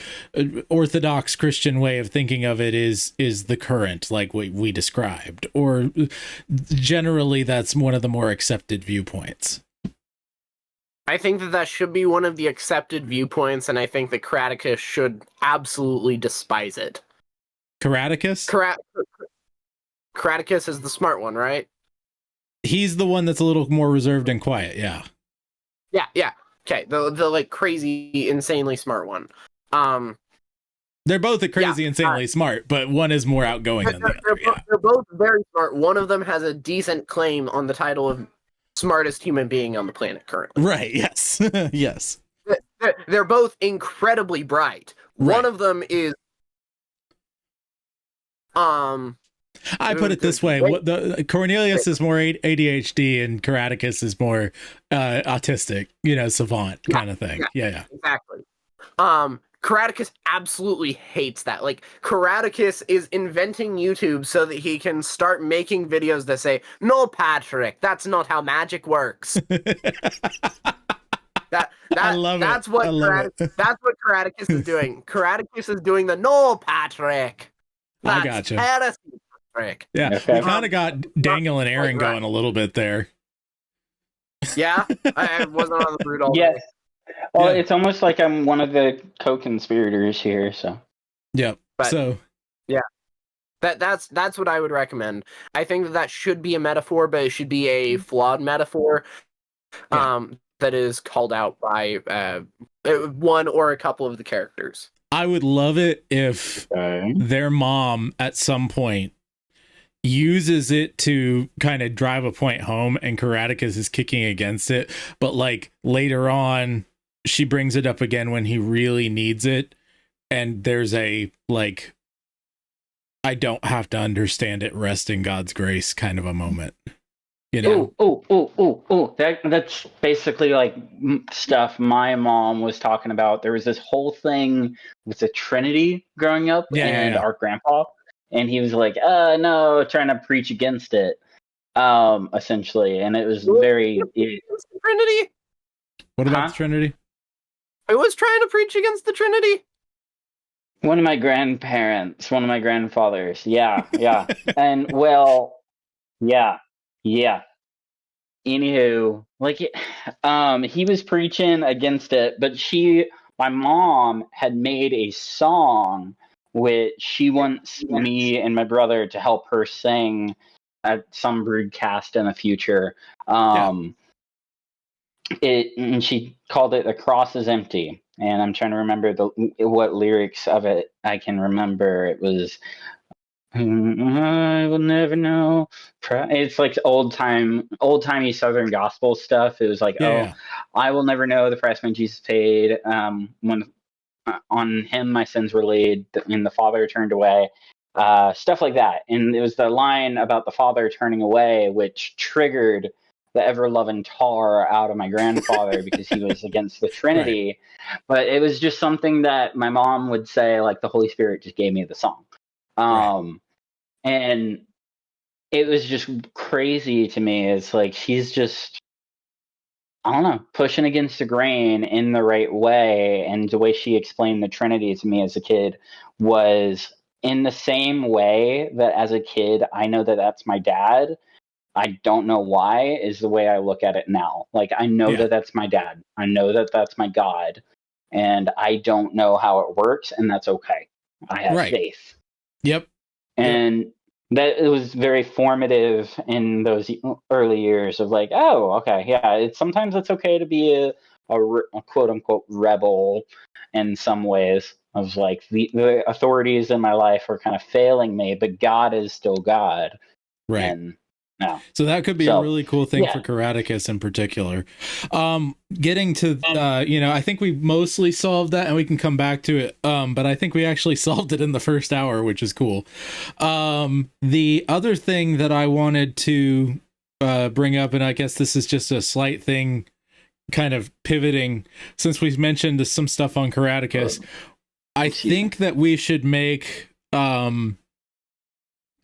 orthodox Christian way of thinking of it is the current, like what we described, or generally that's one of the more accepted viewpoints. I think that should be one of the accepted viewpoints, and I think that Craticus should absolutely despise it. Craticus? Craticus is the smart one, right? He's the one that's a little more reserved and quiet, yeah. Yeah. Okay, the like crazy, insanely smart one. They're both insanely smart, but one is more outgoing than the other. They're both very smart. One of them has a decent claim on the title of smartest human being on the planet currently. Right, yes. Yes. They're both incredibly bright. Right. One of them is I put it this way: Cornelius is more ADHD, and Craticus is more autistic, savant kind of thing. Yeah, exactly. Craticus absolutely hates that. Like, Craticus is inventing YouTube so that he can start making videos that say, "No, Patrick, that's not how magic works." I love that's it. That's what Craticus is doing. Craticus is doing the "No, Patrick." I gotcha. Heresy. Yeah, we kind of got Daniel and Aaron going a little bit there. Yeah, I wasn't on the route all day. Well, it's almost like I'm one of the co-conspirators here. So. Yep. That's what I would recommend. I think that should be a metaphor, but it should be a flawed metaphor. That is called out by one or a couple of the characters. I would love it if their mom at some point uses it to kind of drive a point home, and Craticus is kicking against it, but like later on she brings it up again when he really needs it, and there's a like, I don't have to understand it, rest in God's grace kind of a moment. That's basically like stuff my mom was talking about. There was this whole thing with the Trinity growing up, our grandpa and he was like, no, trying to preach against it, essentially. And it was very... Trinity? What about Huh? the Trinity? I was trying to preach against the Trinity. One of my grandparents, one of my grandfathers. Yeah. And, well, yeah. Anywho, like, he was preaching against it, but my mom had made a song which she wants me and my brother to help her sing at some broadcast in the future. And she called it "The Cross is Empty," and I'm trying to remember what lyrics of it I can remember. It was, I will never know. It's like old-timey Southern gospel stuff. It was like, Yeah. I will never know the price when Jesus paid. When on him my sins were laid, and the Father turned away. Stuff like that. And it was the line about the Father turning away, which triggered the ever-loving tar out of my grandfather because he was against the Trinity. Right. But it was just something that my mom would say, like, the Holy Spirit just gave me the song. And it was just crazy to me. It's like she's just, I don't know, pushing against the grain in the right way. And the way she explained the Trinity to me as a kid was in the same way that as a kid, I know that that's my dad. I don't know why is the way I look at it now. Like, I know that that's my dad. I know that that's my God. And I don't know how it works. And that's okay. I have faith. Yep. And that it was very formative in those early years of like, oh, okay, yeah. Sometimes it's okay to be a quote unquote rebel in some ways. I was like, the authorities in my life are kind of failing me, but God is still God. Right. And no. So that could be a really cool thing for Karaticus in particular. Getting to, I think we mostly solved that and we can come back to it. But I think we actually solved it in the first hour, which is cool. The other thing that I wanted to bring up, and I guess this is just a slight thing kind of pivoting, since we've mentioned some stuff on Karaticus, I think that we should make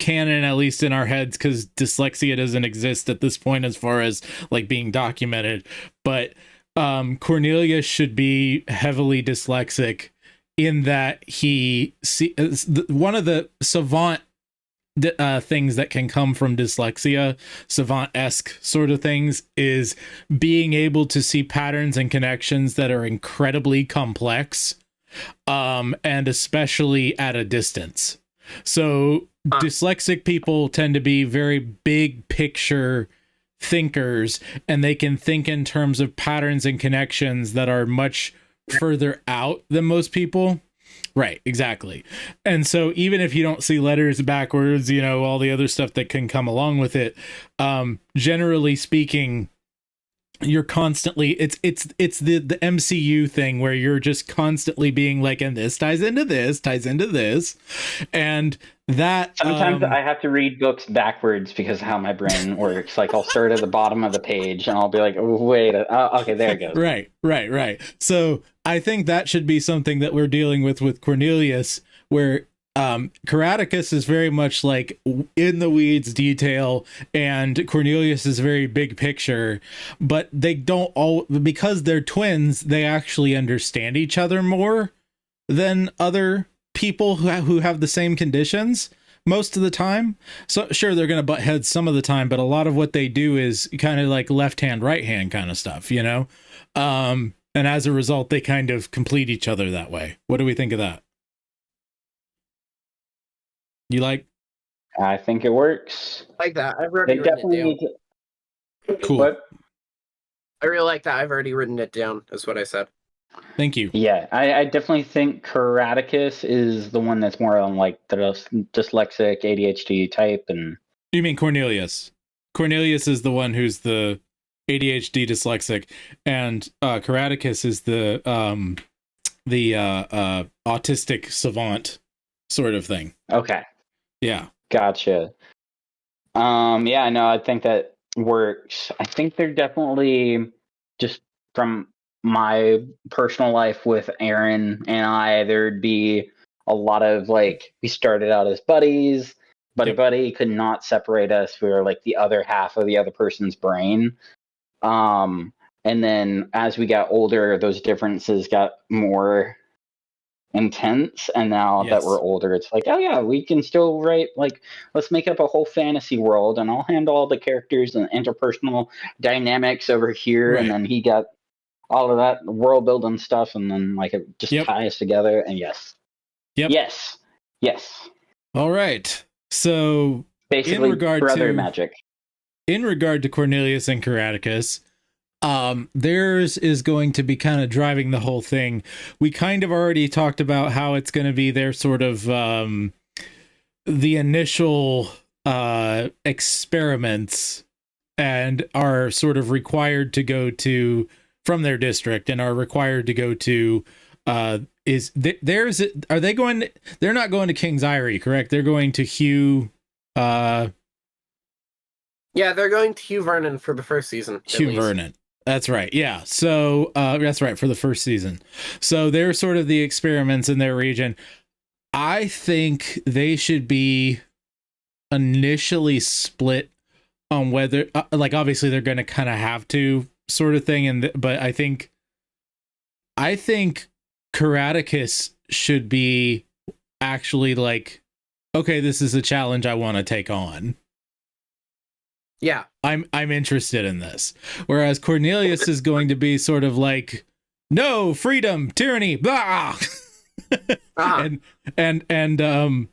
canon, at least in our heads, because dyslexia doesn't exist at this point as far as like being documented, but Cornelius should be heavily dyslexic in that one of the savant things that can come from dyslexia, savant-esque sort of things, is being able to see patterns and connections that are incredibly complex, and especially at a distance. So dyslexic people tend to be very big picture thinkers, and they can think in terms of patterns and connections that are much further out than most people. Right, exactly. And so even if you don't see letters backwards, all the other stuff that can come along with it, generally speaking, you're constantly, it's the MCU thing where you're just constantly being like, and this ties into this, and that sometimes I have to read books backwards because of how my brain works. Like, I'll start at the bottom of the page and I'll be like, oh, wait, okay, there it goes. Right. So I think that should be something that we're dealing with Cornelius, where Karaticus is very much like in the weeds detail, and Cornelius is very big picture, but they don't all, because they're twins, they actually understand each other more than other people who have the same conditions most of the time. So sure, they're going to butt heads some of the time, but a lot of what they do is kind of like left hand, right hand kind of stuff, and as a result, they kind of complete each other that way. What do we think of that? You like? I think it works. Like that. I've already written it down. Cool. What? I really like that. I've already written it down, is what I said. Thank you. Yeah, I definitely think Karaticus is the one that's more on like the dyslexic ADHD type. And you mean Cornelius? Cornelius is the one who's the ADHD dyslexic, and Karaticus is the autistic savant sort of thing. Okay. Yeah. Gotcha. Yeah, no, I think that works. I think they're definitely, just from my personal life with Aaron and I, there'd be a lot of like we started out as buddies, buddy could not separate us. We were like the other half of the other person's brain. And then as we got older, those differences got more intense, and now that we're older, it's like, oh yeah, we can still write, like, let's make up a whole fantasy world and I'll handle all the characters and interpersonal dynamics over here, and then he got all of that world building stuff, and then like it just ties together. And yes. All right, so basically brother magic. In regard to Cornelius and Caraticus, theirs is going to be kind of driving the whole thing. We kind of already talked about how it's going to be their sort of the initial experiments, and are sort of required to go to from their district, and are required to go to are they going? They're not going to King's Eyrie, correct? They're going to Hugh. Yeah, they're going to Hugh Vernon for the first season. Hugh Vernon. That's right. Yeah. So that's right, for the first season. So they're sort of the experiments in their region. I think they should be initially split on whether, like, obviously they're going to kind of have to sort of thing. But I think Caraticus should be actually like, okay, this is a challenge I want to take on. Yeah. I'm interested in this. Whereas Cornelius is going to be sort of like, no, freedom, tyranny, blah. And I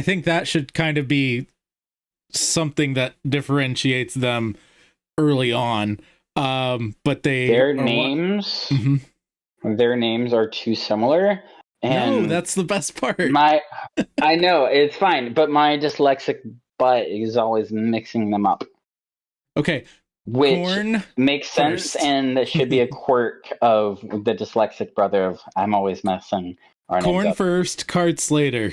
think that should kind of be something that differentiates them early on. But their names are too similar. And no, that's the best part. I know, it's fine, but my dyslexic butt is always mixing them up. Okay. Which Corn makes sense, and that should be a quirk of the dyslexic brother of I'm always messing our names Corn up. First, Carts later.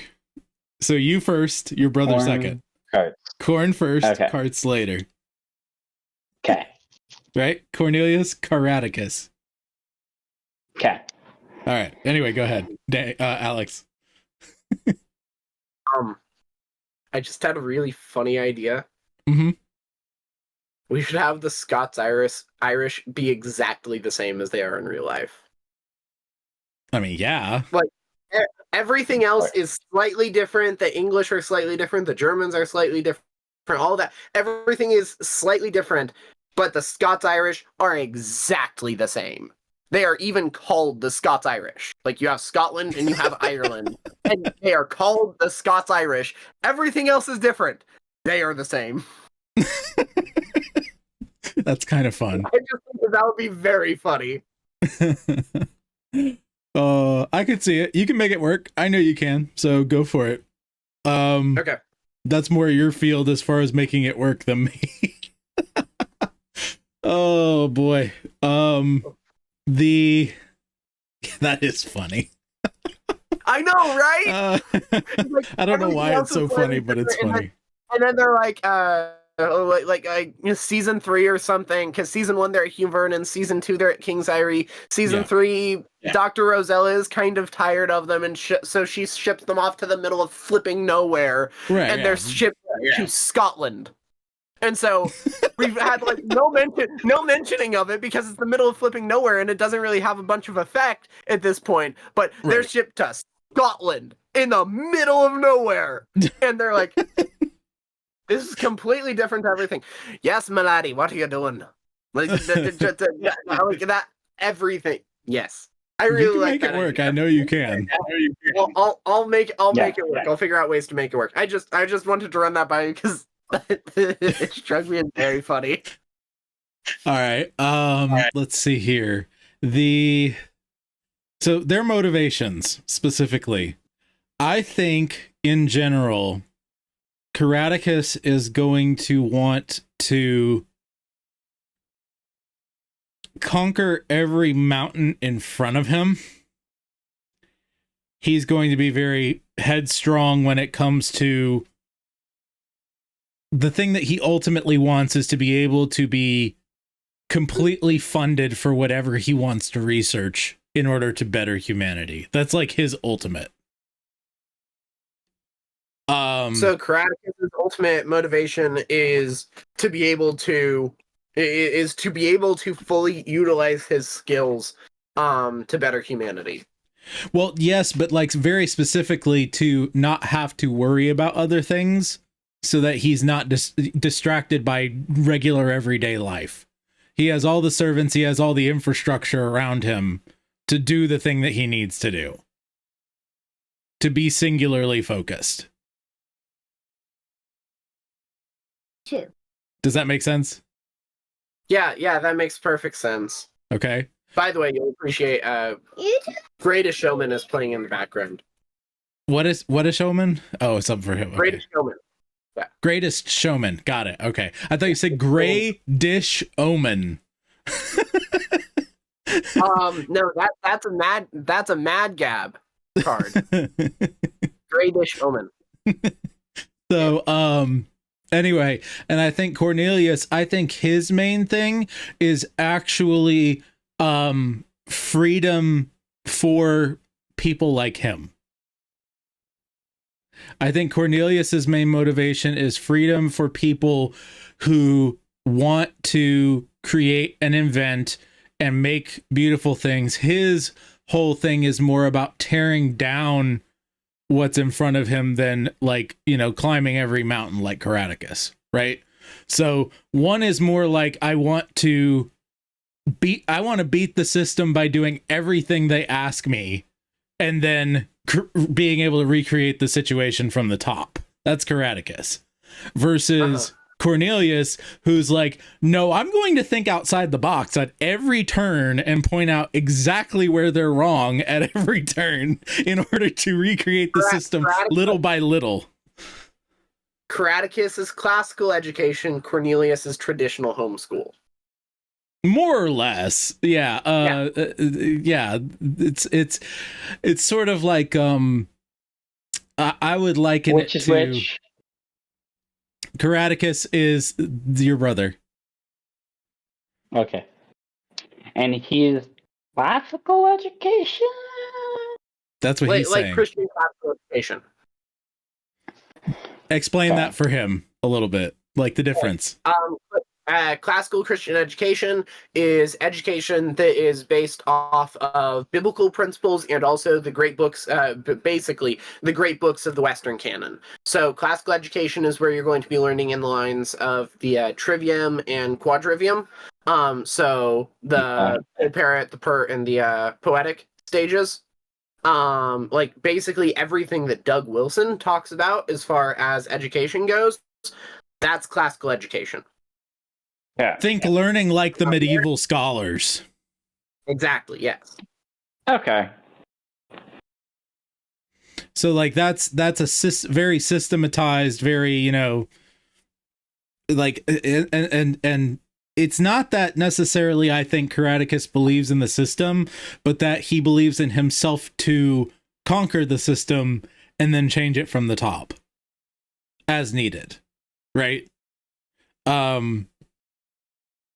So you first, your brother Corn, second. Carts. Corn first, Carts later. Okay. Right? Cornelius Caraticus. Okay. All right. Anyway, go ahead, Alex. I just had a really funny idea. Mm-hmm. We should have the Scots-Irish be exactly the same as they are in real life. I mean, yeah. Like, everything else is slightly different. The English are slightly different. The Germans are slightly different. All that. Everything is slightly different, but the Scots-Irish are exactly the same. They are even called the Scots-Irish. Like, you have Scotland and you have Ireland, and they are called the Scots-Irish. Everything else is different. They are the same. That's kind of fun. I just think that would be very funny. I could see it. You can make it work. I know you can. So go for it. Okay. That's more your field as far as making it work than me. Oh boy. That is funny. I know, right? Like, I don't know why it's so funny, but it's funny. And then they're like season 3 or something, because season 1 they're at Hugh Vernon, season 2 they're at King's Eyrie, season 3 Dr. Rosella is kind of tired of them, and so she ships them off to the middle of flipping nowhere, and they're shipped to Scotland. And so we've had like no mentioning of it because it's the middle of flipping nowhere and it doesn't really have a bunch of effect at this point. But they're shipped to Scotland in the middle of nowhere, and they're like, "This is completely different to everything." Yes, my laddie, what are you doing? Like that, everything. Yes, I really like make it work. I know you can. Well, I'll make it work. I'll figure out ways to make it work. I just wanted to run that by you because it struck me as very funny. All right. Let's see here. So their motivations specifically, I think in general, Caraticus is going to want to conquer every mountain in front of him. He's going to be very headstrong when it comes to the thing that he ultimately wants is to be able to be completely funded for whatever he wants to research in order to better humanity. That's like his ultimate. So Karaticus' ultimate motivation is to be able to fully utilize his skills to better humanity. Well, yes, but like very specifically to not have to worry about other things so that he's not distracted by regular everyday life. He has all the servants, he has all the infrastructure around him to do the thing that he needs to do. To be singularly focused. Two. Does that make sense? Yeah, that makes perfect sense. Okay. By the way, you'll appreciate You too. Greatest Showman is playing in the background. What is Showman? Oh, it's something for him. Okay. Greatest Showman. Yeah. Greatest Showman. Got it. Okay. I thought you said Gray Dish Omen. No, that's a Mad Gab card. Grey Dish Omen. So, anyway, and I think Cornelius, I think his main thing is actually freedom for people like him. I think Cornelius's main motivation is freedom for people who want to create and invent and make beautiful things. His whole thing is more about tearing down what's in front of him than like, you know, climbing every mountain like Karaticus, right? So one is more like, I want to beat the system by doing everything they ask me and then being able to recreate the situation from the top. That's Karaticus. Versus Cornelius, who's like, no, I'm going to think outside the box at every turn and point out exactly where they're wrong at every turn in order to recreate the system little by little. Karaticus is classical education, Cornelius is traditional homeschool. More or less. Yeah. Yeah. It's sort of like, I would liken Which it is to which? Karaticus is your brother. Okay. And he's classical education? That's what he's Like saying. Christian classical education. Explain that for him a little bit, like the difference. Classical Christian education is education that is based off of biblical principles and also the great books, basically the great books of the Western canon. So classical education is where you're going to be learning in the lines of the trivium and quadrivium. So the parrot, the pert, and the poetic stages. Like basically everything that Doug Wilson talks about as far as education goes, that's classical education. Yeah. Think learning like the medieval scholars. Exactly, yes. Okay. So like that's a very systematized, very, you know, like and it's not that necessarily I think Karaticus believes in the system, but that he believes in himself to conquer the system and then change it from the top as needed, right?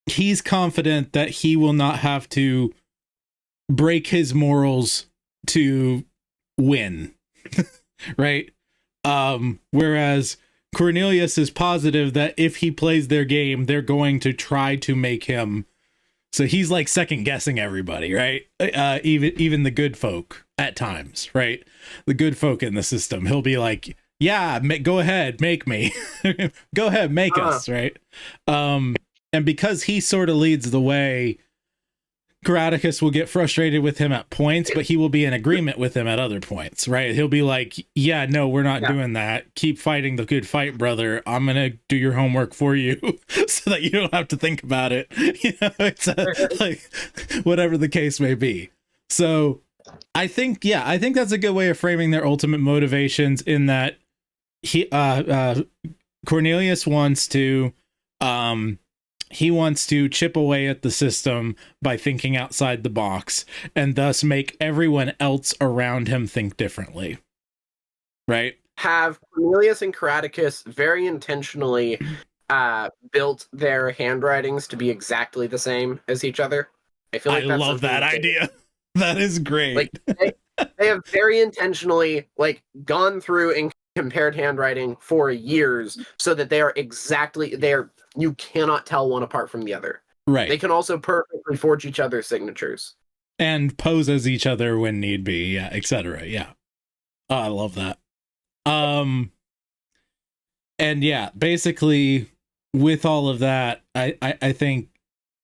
He's confident that he will not have to break his morals to win, right? Whereas Cornelius is positive that if he plays their game, they're going to try to make him. So he's like second guessing everybody, right? Even the good folk at times, right? The good folk in the system. He'll be like, yeah, go ahead, make me. Go ahead, make us, right? And because he sort of leads the way, Karaticus will get frustrated with him at points, but he will be in agreement with him at other points, right? He'll be like, yeah, no, we're not doing that. Keep fighting the good fight, brother. I'm going to do your homework for you so that you don't have to think about it. You know, it's like whatever the case may be. So I think that's a good way of framing their ultimate motivations in that Cornelius wants to, he wants to chip away at the system by thinking outside the box and thus make everyone else around him think differently. Right? Have Cornelius and Karaticus very intentionally built their handwritings to be exactly the same as each other. I feel like I love that idea. That is great. Like they have very intentionally like gone through and compared handwriting for years so that you cannot tell one apart from the other. Right. They can also perfectly forge each other's signatures. And pose as each other when need be, yeah, etc. Yeah. Oh, I love that. And yeah, basically with all of that, I think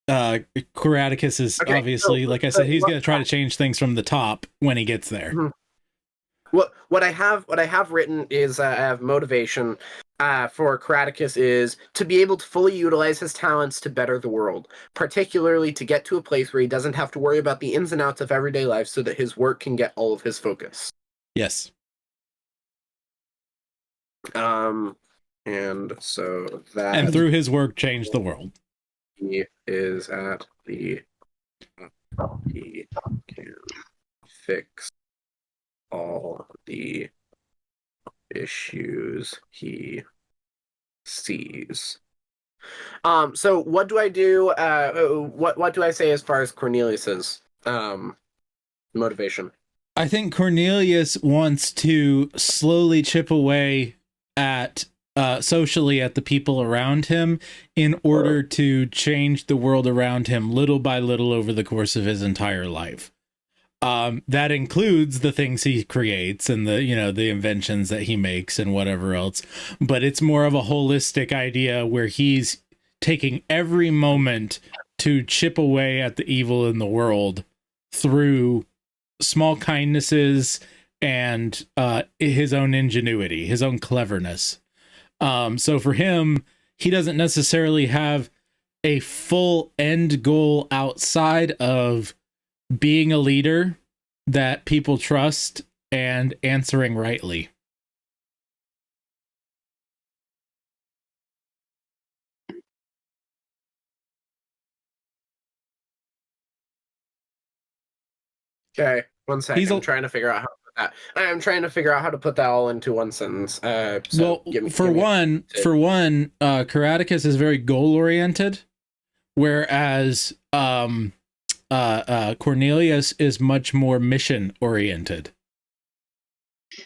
Quiraticus is obviously, like I said, he's going to try to change things from the top when he gets there. Mm-hmm. What I have written is I have motivation for Quiraticus is to be able to fully utilize his talents to better the world, particularly to get to a place where he doesn't have to worry about the ins and outs of everyday life so that his work can get all of his focus. Yes. And so that... And through his work, change the world. He is at the... He can fix all the issues he sees. So what do I do? What do I say as far as Cornelius's motivation? I think Cornelius wants to slowly chip away at socially at the people around him in order to change the world around him little by little over the course of his entire life. That includes the things he creates and the inventions that he makes and whatever else. But it's more of a holistic idea where he's taking every moment to chip away at the evil in the world through small kindnesses and his own ingenuity, his own cleverness. So for him, he doesn't necessarily have a full end goal outside of being a leader that people trust and answering rightly. Okay, one second. I'm trying to figure out how to put that. I'm trying to figure out how to put that all into one sentence. So for one, Quiraticus is very goal oriented, whereas Cornelius is much more mission oriented.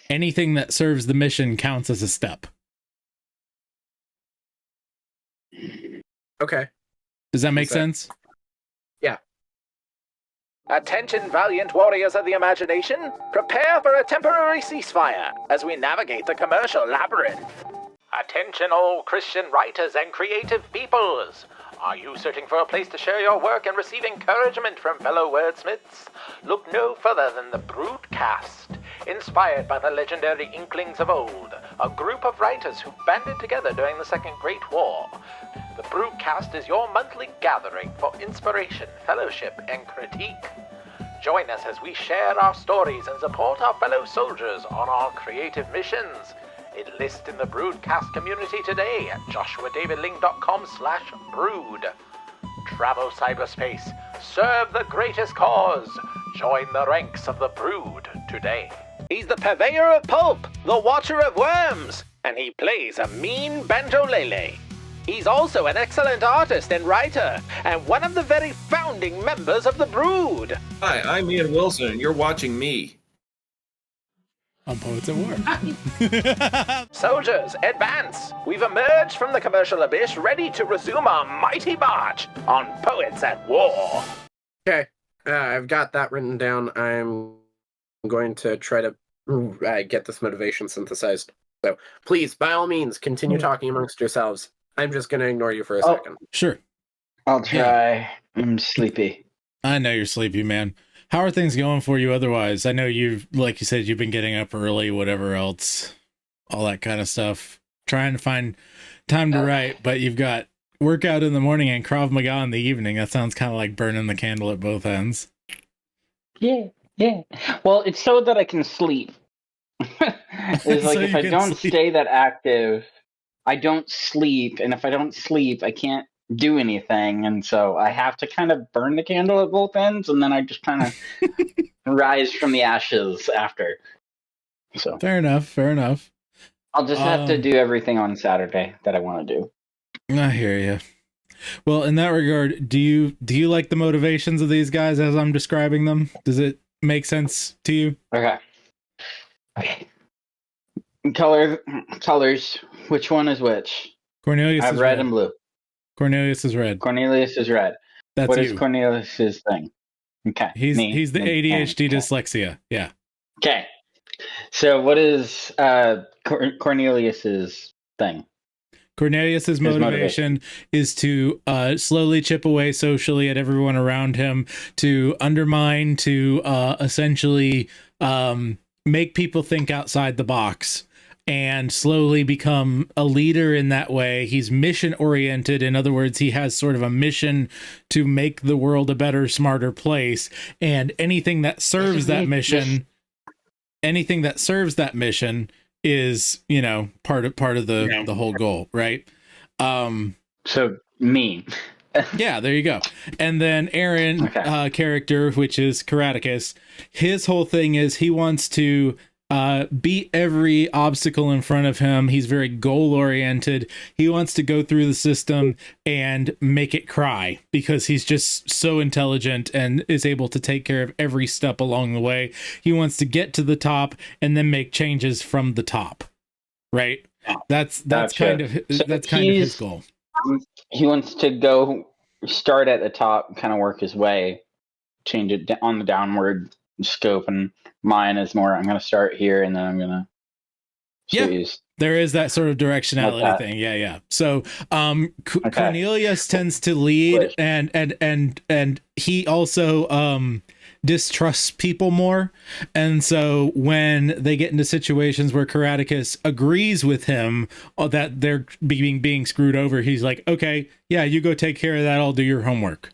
Anything that serves the mission counts as a step. Okay. Does that make sense? Yeah. Attention, valiant warriors of the imagination. Prepare for a temporary ceasefire as we navigate the commercial labyrinth. Attention, all Christian writers and creative peoples. Are you searching for a place to share your work and receive encouragement from fellow wordsmiths? Look no further than the Broodcast. Inspired by the legendary Inklings of old, a group of writers who banded together during the Second Great War. The Broodcast is your monthly gathering for inspiration, fellowship, and critique. Join us as we share our stories and support our fellow soldiers on our creative missions. Enlist in the Broodcast community today at joshuadavidling.com/brood. Travel cyberspace. Serve the greatest cause. Join the ranks of the Brood today. He's the purveyor of pulp, the watcher of worms, and he plays a mean banjolele. He's also an excellent artist and writer, and one of the very founding members of the Brood. Hi, I'm Ian Wilson, and you're watching me. On Poets at War. Soldiers, advance! We've emerged from the commercial abyss, ready to resume our mighty march on Poets at War. Okay, I've got that written down. I'm going to try to get this motivation synthesized. So please, by all means, continue talking amongst yourselves. I'm just going to ignore you for a second. Sure. I'll try. Yeah. I'm sleepy. I know you're sleepy, man. How are things going for you otherwise? I know like you said, you've been getting up early, whatever else, all that kind of stuff. Trying to find time to write, but you've got workout in the morning and Krav Maga in the evening. That sounds kind of like burning the candle at both ends. Yeah. Well, it's so that I can sleep. It's like if I don't stay that active, I don't sleep, and if I don't sleep, I can't do anything, and so I have to kind of burn the candle at both ends, and then I just kind of rise from the ashes after. So fair enough. I'll just have to do everything on Saturday that I want to do. I hear you. Well, in that regard, do you like the motivations of these guys as I'm describing them? Does it make sense to you? Okay. Colors. Which one is which? Cornelius I have is red and blue. Cornelius is red. Cornelius is red. That's What you. is Cornelius's thing? Okay. He's the ADHD Okay. dyslexia. Yeah. Okay. So what is Cornelius's thing? Cornelius's motivation is to slowly chip away socially at everyone around him, to undermine, to essentially make people think outside the box, and slowly become a leader in that way. He's mission oriented. In other words, he has sort of a mission to make the world a better, smarter place. And anything that serves that mission, is, you know, part of the whole goal, right? So me. Yeah, there you go. And then Aaron, character, which is Karaticus, his whole thing is he wants to beat every obstacle in front of him. He's very goal oriented. He wants to go through the system and make it cry because he's just so intelligent and is able to take care of every step along the way. He wants to get to the top and then make changes from the top. Right? That's kind of his goal. He wants to go start at the top, kind of work his way, change it on the downward scope, and mine is more I'm going to start here and then I'm going to there is that sort of directionality thing. Yeah. So Cornelius tends to lead and he also distrusts people more, and so when they get into situations where Karaticus agrees with him that they're being screwed over, he's like, okay, yeah, you go take care of that, I'll do your homework.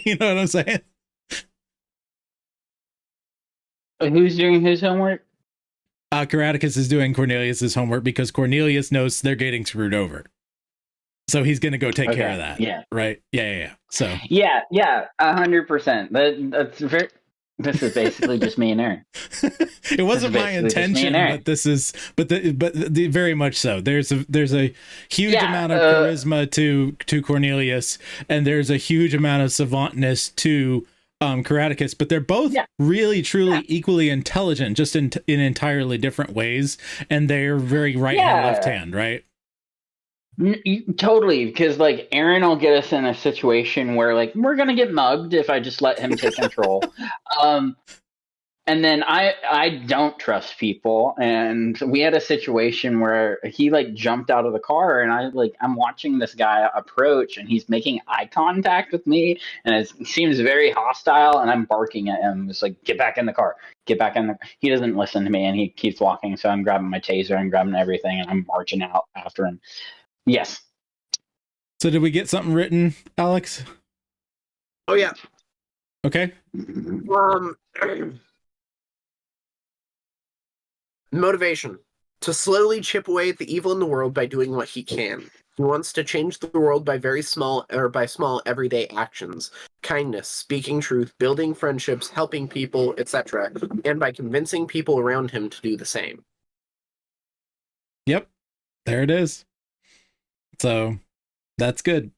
You know what I'm saying? Who's doing his homework? Karaticus is doing Cornelius's homework because Cornelius knows they're getting screwed over. So he's going to go take care of that. Yeah. Right. Yeah. So. Yeah. 100%. That's very. This is basically just me and Aaron. It wasn't my intention, but this is, but very much so. There's a huge amount of charisma to Cornelius, and there's a huge amount of savantness to Karaticus, but they're both really, truly equally intelligent, just in entirely different ways, and they're very right hand, left hand, right? Totally, because like Aaron will get us in a situation where like we're gonna get mugged if I just let him take control. And then I don't trust people, and we had a situation where he like jumped out of the car, and I'm watching this guy approach, and he's making eye contact with me, and it seems very hostile, and I'm barking at him. It's like, get back in the car, get back in the. He doesn't listen to me, and he keeps walking. So I'm grabbing my taser and grabbing everything, and I'm marching out after him. Yes. So did we get something written, Alex? Oh yeah. Okay. Motivation: to slowly chip away at the evil in the world by doing what he can. He wants to change the world by small everyday actions. Kindness, speaking truth, building friendships, helping people, etc. And by convincing people around him to do the same. Yep. There it is. So that's good.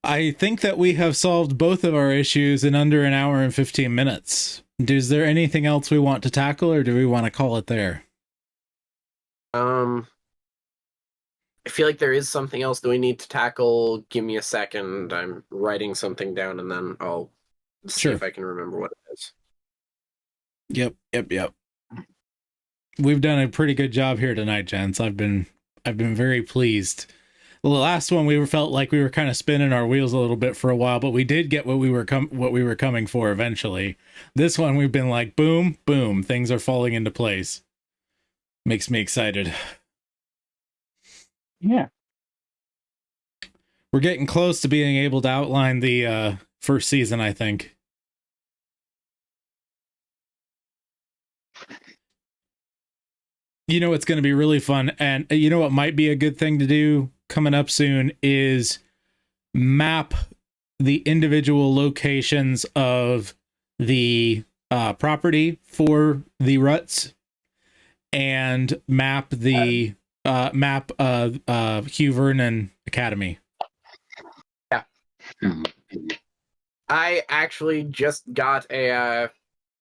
I think that we have solved both of our issues in under an hour and 15 minutes. Is there anything else we want to tackle, or do we want to call it there? I feel like there is something else that we need to tackle. Give me a second. I'm writing something down, and then I'll see if I can remember what it is. Yep. We've done a pretty good job here tonight, gents. I've been very pleased. The last one we felt like we were kind of spinning our wheels a little bit for a while, but we did get what we were coming for eventually. This one we've been like boom, boom, things are falling into place. Makes me excited. Yeah. We're getting close to being able to outline the first season, I think. You know what's going to be really fun, and you know what might be a good thing to do coming up soon is map the individual locations of the property for the ruts, and map the Hugh Vernon Academy I actually just got a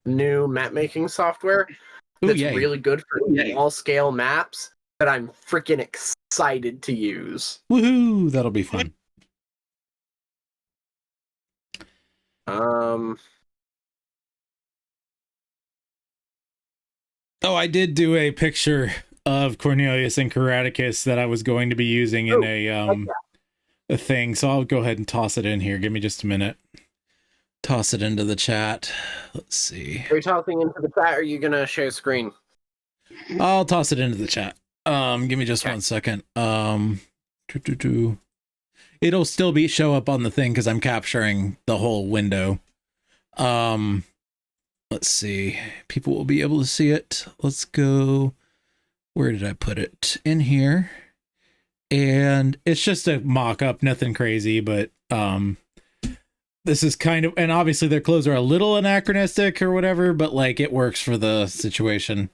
new map making software Ooh, that's yay. really good for small scale maps that I'm freaking excited to use. Woohoo! That'll be fun. Oh, I did do a picture of Cornelius and Caraticus that I was going to be using in a thing, so I'll go ahead and toss it in here. Give me just a minute. Toss it into the chat. Let's see. Are you tossing into the chat, or are you gonna share screen? I'll toss it into the chat. Give me just 1 second. It'll still show up on the thing because I'm capturing the whole window. Let's see. People will be able to see it. Let's go. Where did I put it? In here. And it's just a mock-up, nothing crazy, but this is kind of, and obviously their clothes are a little anachronistic or whatever, but like it works for the situation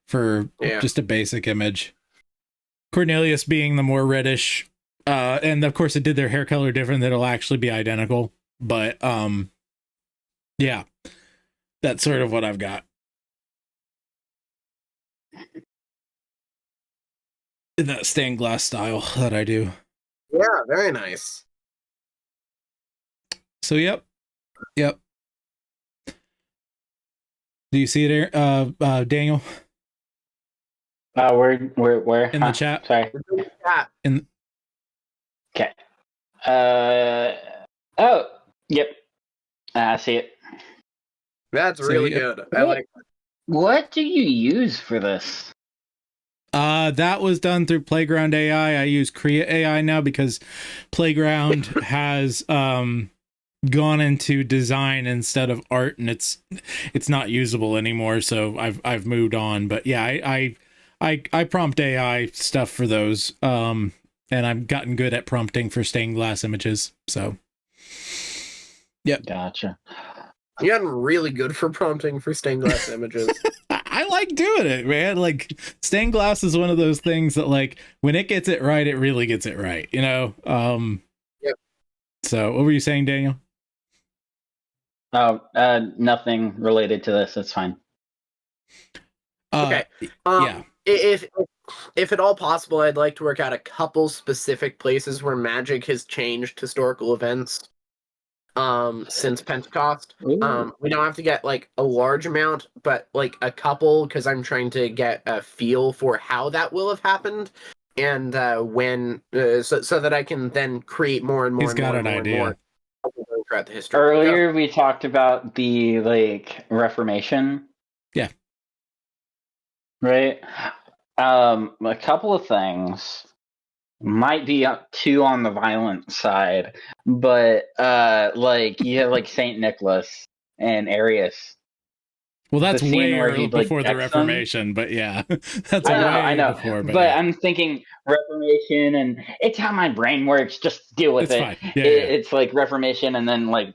for just a basic image. Cornelius being the more reddish, and of course it did their hair color different, that'll actually be identical, but yeah, that's sort of what I've got. In that stained glass style that I do. Yeah, very nice. So yep. Do you see it, Daniel? Where? In the chat. Sorry. Okay. Oh, yep. I see it. That's really good. I like that. What do you use for this? That was done through Playground AI. I use Create AI now because Playground has gone into design instead of art, and it's not usable anymore. So I've moved on. But yeah, I prompt AI stuff for those. And I've gotten good at prompting for stained glass images. So yep. Gotcha. You gotten really good for prompting for stained glass images. I like doing it, man. Like stained glass is one of those things that, like, when it gets it right, it really gets it right, you know? Yep. So what were you saying, Daniel? Oh, nothing related to this. That's fine. Okay. Yeah. If at all possible, I'd like to work out a couple specific places where magic has changed historical events since Pentecost. We don't have to get like a large amount, but like a couple, because I'm trying to get a feel for how that will have happened, and when so that I can then create more and more. He's got an idea throughout the history. Earlier, we talked about the Reformation. Yeah. Right. A couple of things might be too on the violent side, but you have Saint Nicholas and Arius. Well, that's way early before the Reformation, but yeah, that's I know. Before. But yeah. I'm thinking Reformation, and it's how my brain works. Just deal with it. Fine. Yeah, It's like Reformation, and then and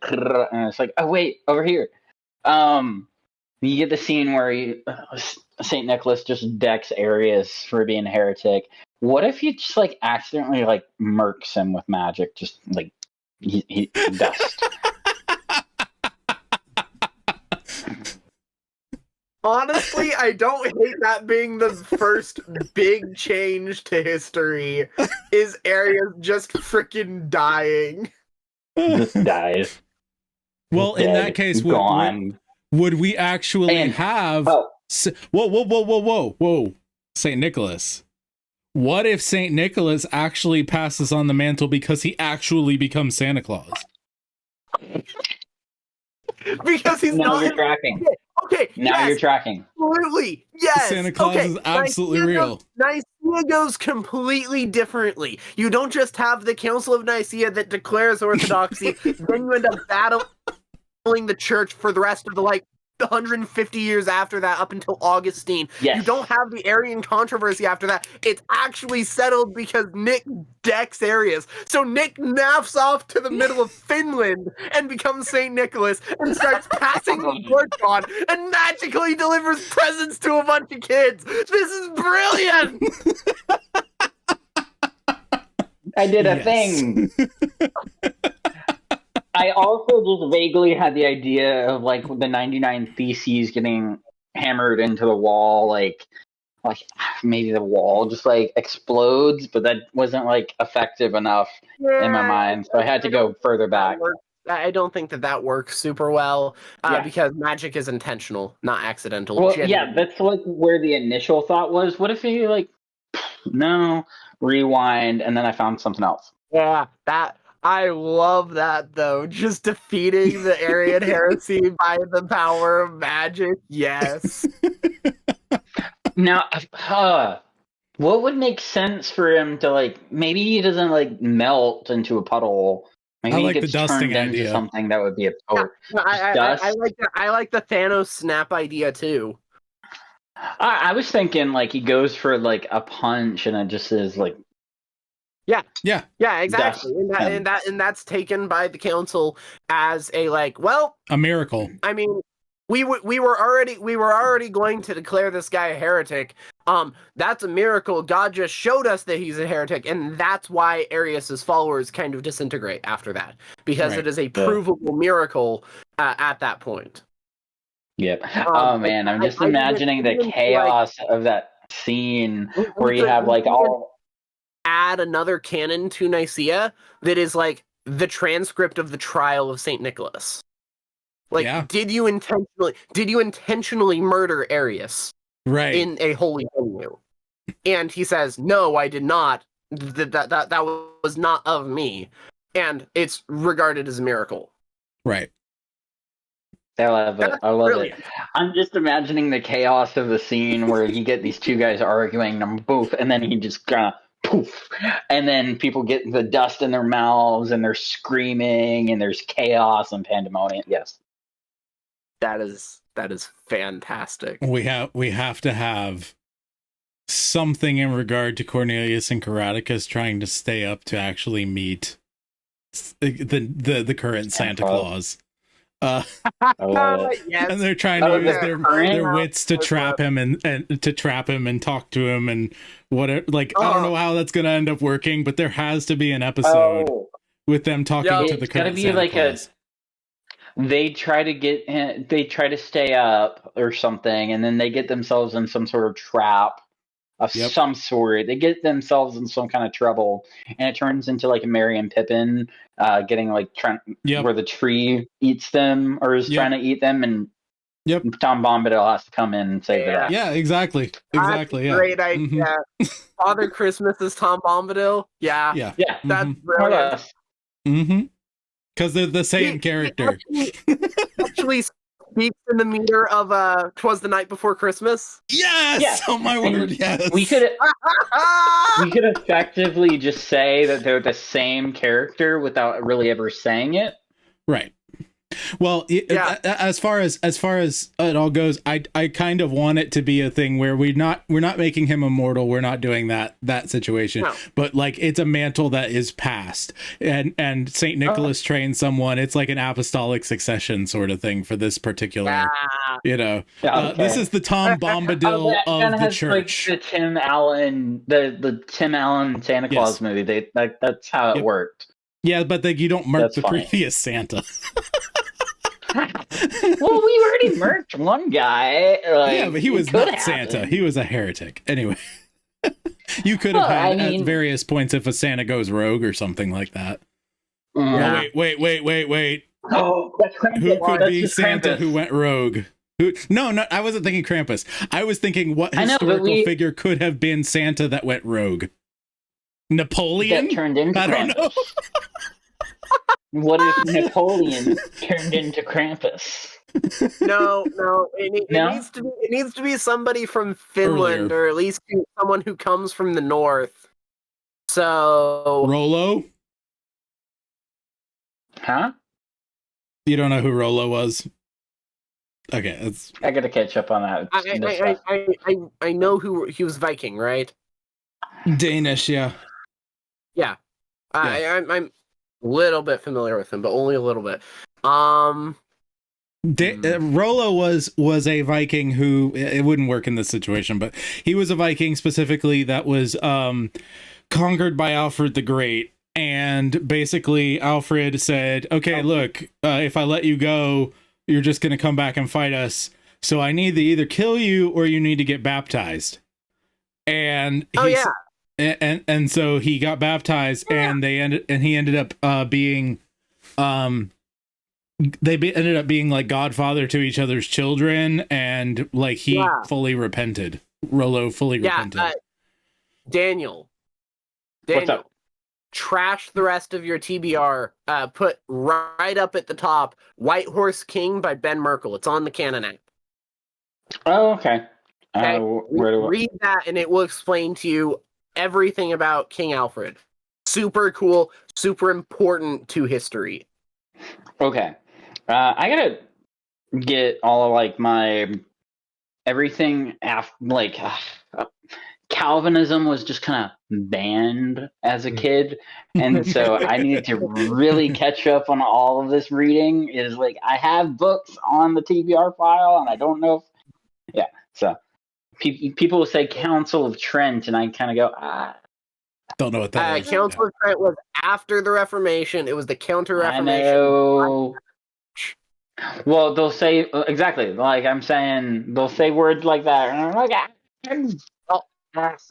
it's like, oh wait, over here. You get the scene where Saint Nicholas just decks Arius for being a heretic. What if you just accidentally murks him with magic? Just he dust. Honestly, I don't hate that being the first big change to history. Is Arius just freaking dying? Just dies. Well, in that case, would we actually have? Whoa! Saint Nicholas. What if Saint Nicholas actually passes on the mantle because he actually becomes Santa Claus? Because he's now not. You're tracking. Okay. Now you're tracking. Absolutely. Yes. Santa Claus is absolutely real. Nicaea goes completely differently. You don't just have the Council of Nicaea that declares orthodoxy, then you end up battling the church for the rest of the 150 years after that, up until Augustine. Yes. You don't have the Arian controversy after that. It's actually settled because Nick decks Arius. So Nick naps off to the middle of Finland and becomes St. Nicholas and starts passing the torch on and magically delivers presents to a bunch of kids. This is brilliant! I did a thing. I also just vaguely had the idea of like the 99 Theses getting hammered into the wall, like maybe the wall just like explodes, but that wasn't like effective enough in my mind, so I had to go further back. I don't think that works super well because magic is intentional, not accidental. Well, yeah, that's like where the initial thought was. What if he like, no, rewind, and then I found something else. Yeah, I love that though. Just defeating the Arian heresy by the power of magic. Yes. Now, what would make sense for him to like? Maybe he doesn't like melt into a puddle. Maybe I like he the gets dusting turned into idea. something that would be a Yeah, I like the Thanos snap idea too. I was thinking like he goes for like a punch and it just is like. Yeah, Dust. exactly, and that's taken by the council as a like, well, A miracle. I mean, we were already going to declare this guy a heretic. That's a miracle. God just showed us that he's a heretic, and that's why Arius's followers kind of disintegrate after that, because Right. it is a provable miracle at that point. Yep. Oh man, I'm just imagining the chaos of that scene where you have like all. Add another canon to Nicaea that is like the transcript of the trial of Saint Nicholas. Like, did you intentionally murder Arius? Right. In a holy venue? And he says, no, I did not. That was not of me. And it's regarded as a miracle. Right. I love it. I love it. I'm just imagining the chaos of the scene where you get these two guys arguing, and poof, and then he just kind of poof, and then people get the dust in their mouths, and they're screaming, and there's chaos and pandemonium. Yes, that is fantastic. We have to have something in regard to Cornelius and Caraticus trying to stay up to actually meet the current Santa Claus. Yes. And they're trying to use their wits to trap him and to trap him and talk to him and whatever. Like, I don't know how that's gonna end up working, but there has to be an episode with them talking to the current Santa Claus. They try to stay up or something, and then they get themselves in some sort of trap of some sort. They get themselves in some kind of trouble, and it turns into like a Merry and Pippin getting like where the tree eats them or is trying to eat them, and Tom Bombadil has to come in and save it. Yeah, exactly. Great idea. Father Christmas is Tom Bombadil. Yeah. That's brilliant. Because they're the same character. Actually speaks in the meter of 'Twas the Night Before Christmas. Yes! Oh my word, yes. We could effectively just say that they're the same character without really ever saying it. Right. Well, as far as it all goes, I kind of want it to be a thing where we're not making him immortal. We're not doing that situation. No. But like, it's a mantle that is passed, and Saint Nicholas trains someone. It's like an apostolic succession sort of thing for this particular. This is the Tom Bombadil of the church. Like the Tim Allen, the Tim Allen Santa Claus movie. That's how it worked. Yeah, but you don't mark the previous Santa. Well, we already murked one guy. But he was not Santa. He was a heretic. Anyway, you could have had at various points if a Santa goes rogue or something like that. Oh, wait. Oh, that's Krampus. Who could be Santa who went rogue? No, I wasn't thinking Krampus. I was thinking what historical figure could have been Santa that went rogue? Napoleon? That turned into I don't know. What if Napoleon turned into Krampus? No. It needs to be somebody from Finland, or at least someone who comes from the north. So Rollo? Huh? You don't know who Rollo was? Okay, I gotta catch up on that. I know who he was. Viking, right? Danish, yeah. Yeah. I'm a little bit familiar with him, but only a little bit. Rollo was a Viking who, it wouldn't work in this situation, but he was a Viking specifically that was conquered by Alfred the Great And basically, Alfred said, "Okay, look, if I let you go, you're just going to come back and fight us. So I need to either kill you or you need to get baptized." And and so he got baptized, and he ended up being ended up being like godfather to each other's children, and like he fully repented. Rollo fully repented. Daniel, What's up? trash the rest of your TBR. Put right up at the top, White Horse King by Ben Merkle. It's on the Canon app. Oh, okay. Okay? Where do I... Read that, and it will explain to you everything about King Alfred. Super cool, super important to history. Okay. I gotta get all of like my everything after like Calvinism was just kind of banned as a kid, and so I needed to really catch up on all of this reading. Is like I have books on the TBR file, and I don't know if so people will say Council of Trent, and I kind of go don't know what that is. Council of Trent was after the Reformation. It was the Counter-Reformation. I know. Well, they'll say exactly like I'm saying. They'll say words like that, and I'm like,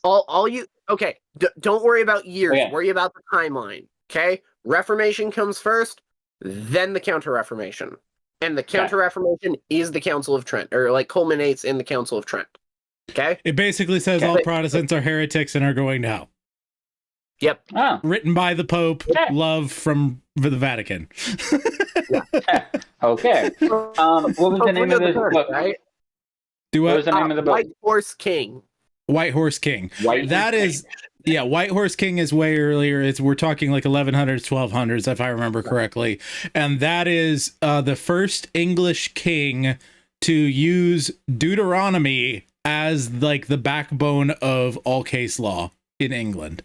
all you okay? Don't worry about years. Okay. Worry about the timeline. Okay, Reformation comes first, then the Counter-Reformation, and the Counter-Reformation is the Council of Trent, or like culminates in the Council of Trent. Okay, it basically says all Protestants are heretics and are going to hell. Yep. Oh. Written by the Pope. Love from the Vatican. Okay. What was the name of this book? Right? What was the name of the book? White Horse King. White Horse King. White Horse King is way earlier. We're talking like 1100s, 1200s, if I remember correctly. And that is the first English king to use Deuteronomy as like the backbone of all case law in England.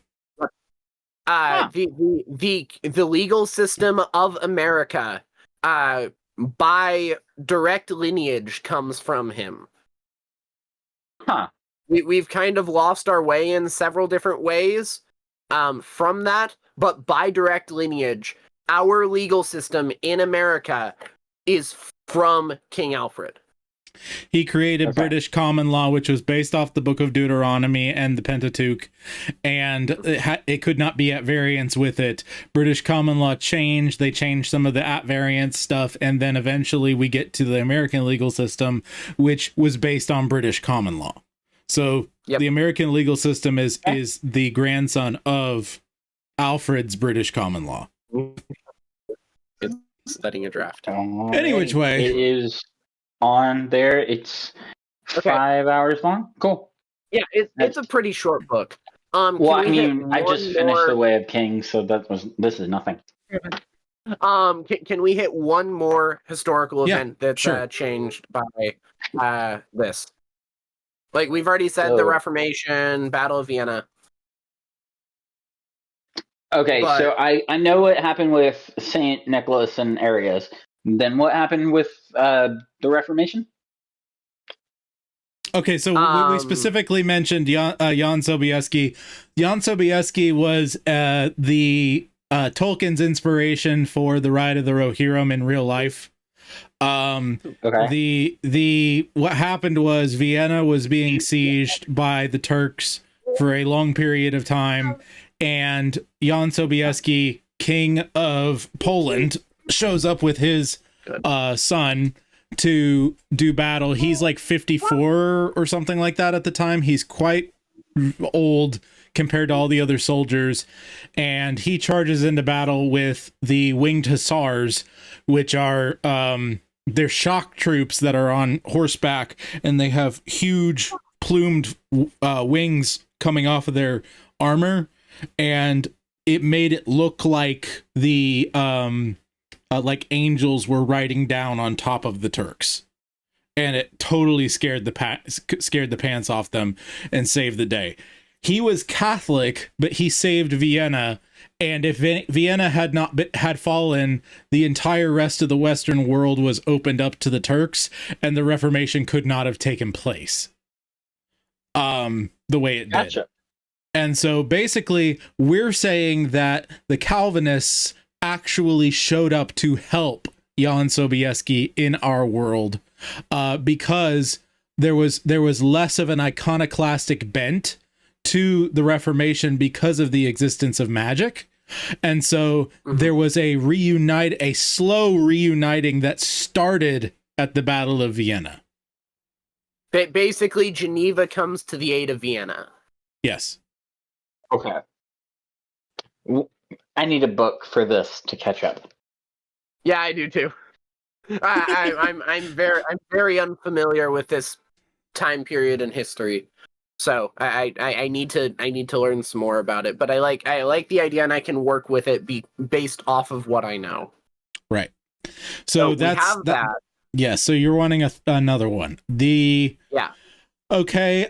The legal system of America by direct lineage comes from him. We've kind of lost our way in several different ways from that, but by direct lineage, our legal system in America is from King Alfred. He created British common law, which was based off the Book of Deuteronomy and the Pentateuch, and it could not be at variance with it. British common law changed. They changed some of the at variance stuff, and then eventually we get to the American legal system, which was based on British common law. So the American legal system is the grandson of Alfred's British common law. It's studying a draft. Any which way. It is on there. It's 5 hours long. Cool. Yeah, it's a pretty short book. Well, I mean, I just finished The Way of Kings, so this is nothing. Can we hit one more historical event that's changed by this? Like we've already said, the Reformation, Battle of Vienna. Okay, so I know what happened with Saint Nicholas and Arius. Then what happened with the Reformation? Okay, so we specifically mentioned Jan Sobieski. Jan Sobieski was the Tolkien's inspiration for the Ride of the Rohirrim in real life. What happened was Vienna was being sieged by the Turks for a long period of time, and Jan Sobieski, king of Poland, shows up with his son to do battle. He's like 54 or something like that at the time. He's quite old compared to all the other soldiers, and he charges into battle with the winged hussars, which are they're shock troops that are on horseback, and they have huge plumed wings coming off of their armor, and it made it look like the like angels were riding down on top of the Turks, and it totally scared the pants off them and saved the day. He was Catholic, but he saved Vienna, and if Vienna had fallen, the entire rest of the Western world was opened up to the Turks, and the Reformation could not have taken place the way it did. And so basically, we're saying that the Calvinists actually showed up to help Jan Sobieski in our world, because there was less of an iconoclastic bent to the Reformation because of the existence of magic. And so there was a slow reuniting that started at the Battle of Vienna. Basically, Geneva comes to the aid of Vienna. Yes. Okay. I need a book for this to catch up. Yeah, I do too. I'm very unfamiliar with this time period in history, so I need to learn some more about it. But I like the idea, and I can work with it based off of what I know. Right. So we have that. Yeah. So you're wanting another one. Okay.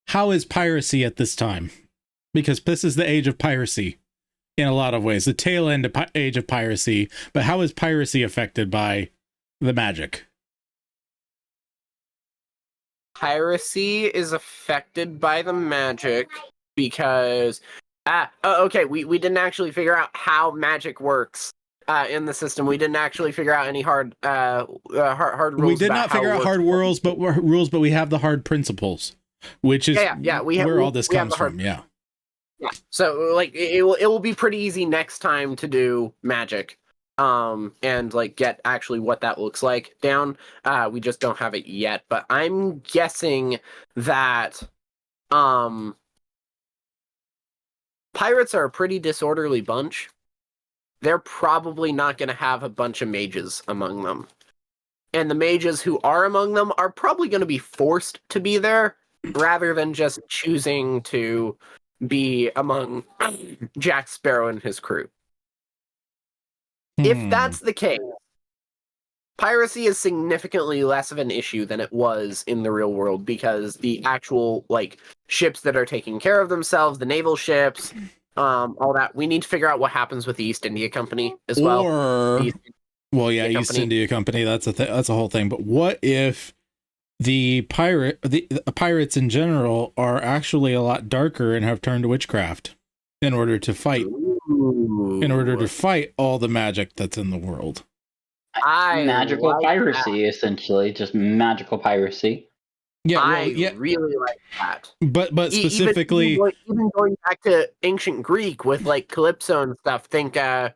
How is piracy at this time? Because this is the age of piracy in a lot of ways, the tail end of age of piracy. But how is piracy affected by the magic? Piracy is affected by the magic because okay, we didn't actually figure out how magic works in the system. We didn't actually figure out any hard rules. We did not figure out hard rules, but we have the hard principles, which is where all this comes from. Yeah. So like it will be pretty easy next time to do magic, and like get actually what that looks like down. We just don't have it yet, but I'm guessing that pirates are a pretty disorderly bunch. They're probably not going to have a bunch of mages among them, and the mages who are among them are probably going to be forced to be there rather than just choosing to be among Jack Sparrow and his crew. If that's the case, piracy is significantly less of an issue than it was in the real world, because the actual like ships that are taking care of themselves, the naval ships, all that, we need to figure out what happens with the East India Company as well. East India Company, that's a whole thing. But what if the pirates in general are actually a lot darker and have turned to witchcraft in order to fight all the magic that's in the world? Magical piracy, essentially, just magical piracy. Yeah, I really like that. But specifically, even going back to ancient Greek with like Calypso and stuff. Think the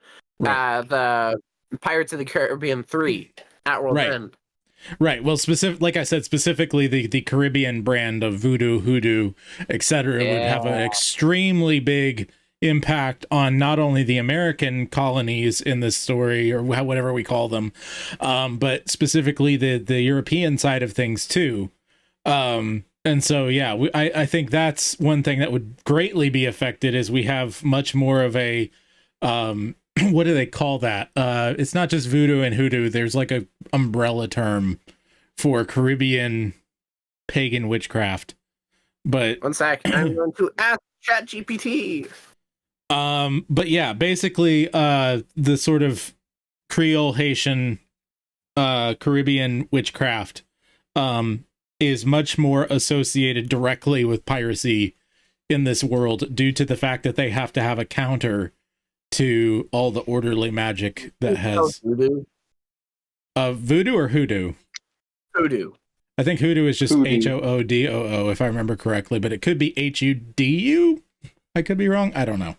Pirates of the Caribbean 3 at World's End. Right. Well, like I said, specifically the Caribbean brand of voodoo, hoodoo, etc. would have an extremely big impact on not only the American colonies in this story, or whatever we call them, but specifically the European side of things too. And so, I think that's one thing that would greatly be affected, is we have much more of a what do they call that? It's not just voodoo and hoodoo. There's like a umbrella term for Caribbean pagan witchcraft. But one sec, I'm going to ask ChatGPT. But yeah, basically, the sort of Creole Haitian Caribbean witchcraft is much more associated directly with piracy in this world, due to the fact that they have to have a counter to all the orderly magic that has voodoo. Voodoo or hoodoo? Hoodoo. I think hoodoo is just HOODOO, if I remember correctly, but it could be HUDU. I could be wrong. I don't know.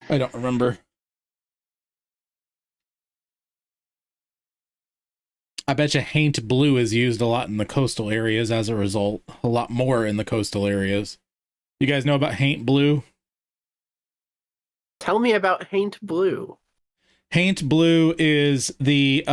I don't remember. I bet you Haint Blue is used a lot in the coastal areas as a result. A lot more in the coastal areas. You guys know about Haint Blue? Tell me about Haint Blue. Haint Blue is the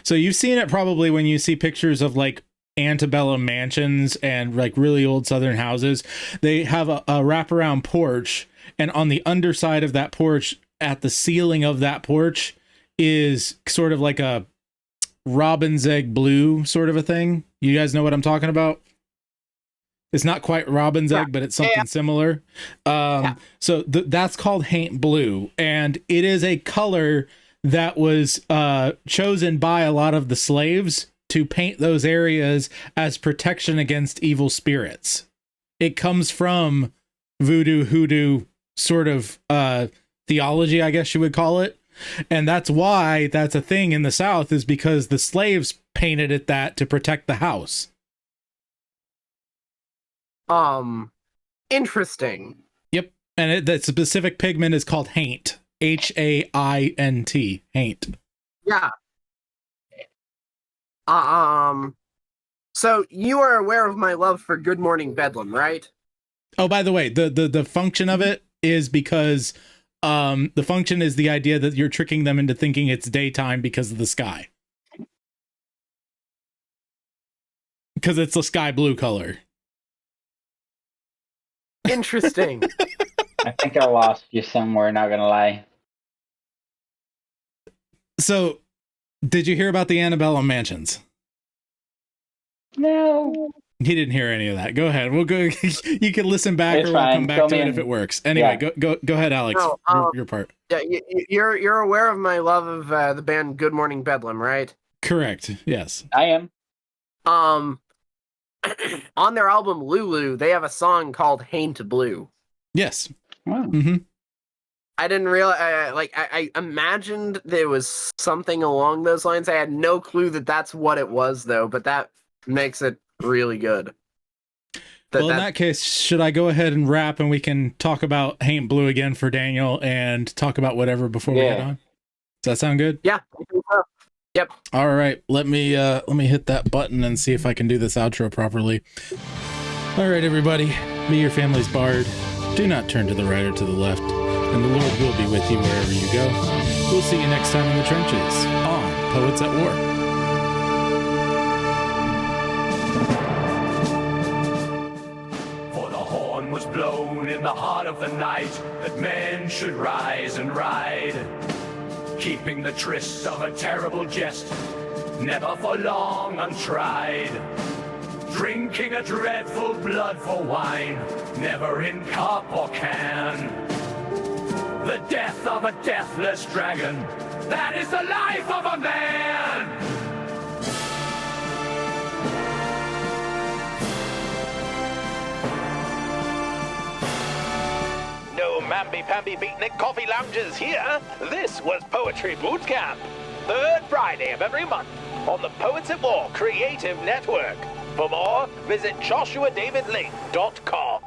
so you've seen it probably when you see pictures of like antebellum mansions and like really old southern houses. They have a wraparound porch, and on the underside of that porch, at the ceiling of that porch, is sort of like a robin's egg blue sort of a thing. You guys know what I'm talking about? It's not quite robin's egg, but it's something similar. So that's called Haint Blue, and it is a color that was chosen by a lot of the slaves to paint those areas as protection against evil spirits. It comes from voodoo, hoodoo sort of theology, I guess you would call it. And that's why that's a thing in the South, is because the slaves painted it that to protect the house. Interesting. Yep. And the specific pigment is called haint. Haint. Haint. Yeah. So you are aware of my love for Good Morning Bedlam, right? Oh, by the way, the function of it is because the function is the idea that you're tricking them into thinking it's daytime because of the sky. Because it's a sky blue color. Interesting. I think I lost you somewhere, not gonna lie. So, did you hear about the Antebellum mansions? No. He didn't hear any of that. Go ahead. We'll go. You can listen back, It's or we'll fine. come back Fill to me it in. if it works. Anyway, Yeah. go ahead, Alex. No, your part. Yeah, you're aware of my love of the band Good Morning Bedlam, right? Correct. Yes. I am. On their album Lulu, they have a song called Haint Blue. Yes. Wow. Mm-hmm. I didn't realize, I imagined there was something along those lines. I had no clue that that's what it was, though, but that makes it really good. Well, in that case, should I go ahead and wrap and we can talk about Haint Blue again for Daniel and talk about whatever before we head on? Does that sound good? Yeah. Yep. All right. Let me hit that button and see if I can do this outro properly. All right, everybody. Be your family's bard. Do not turn to the right or to the left, and the Lord will be with you wherever you go. We'll see you next time in the trenches on Poets at War. For the horn was blown in the heart of the night that men should rise and ride, keeping the tryst of a terrible jest, never for long untried. Drinking a dreadful blood for wine, never in cup or can. The death of a deathless dragon, that is the life of a man! No mamby-pamby beatnik coffee lounges here. This was Poetry Bootcamp. Third Friday of every month on the Poets at War Creative Network. For more, visit joshuadavidling.com.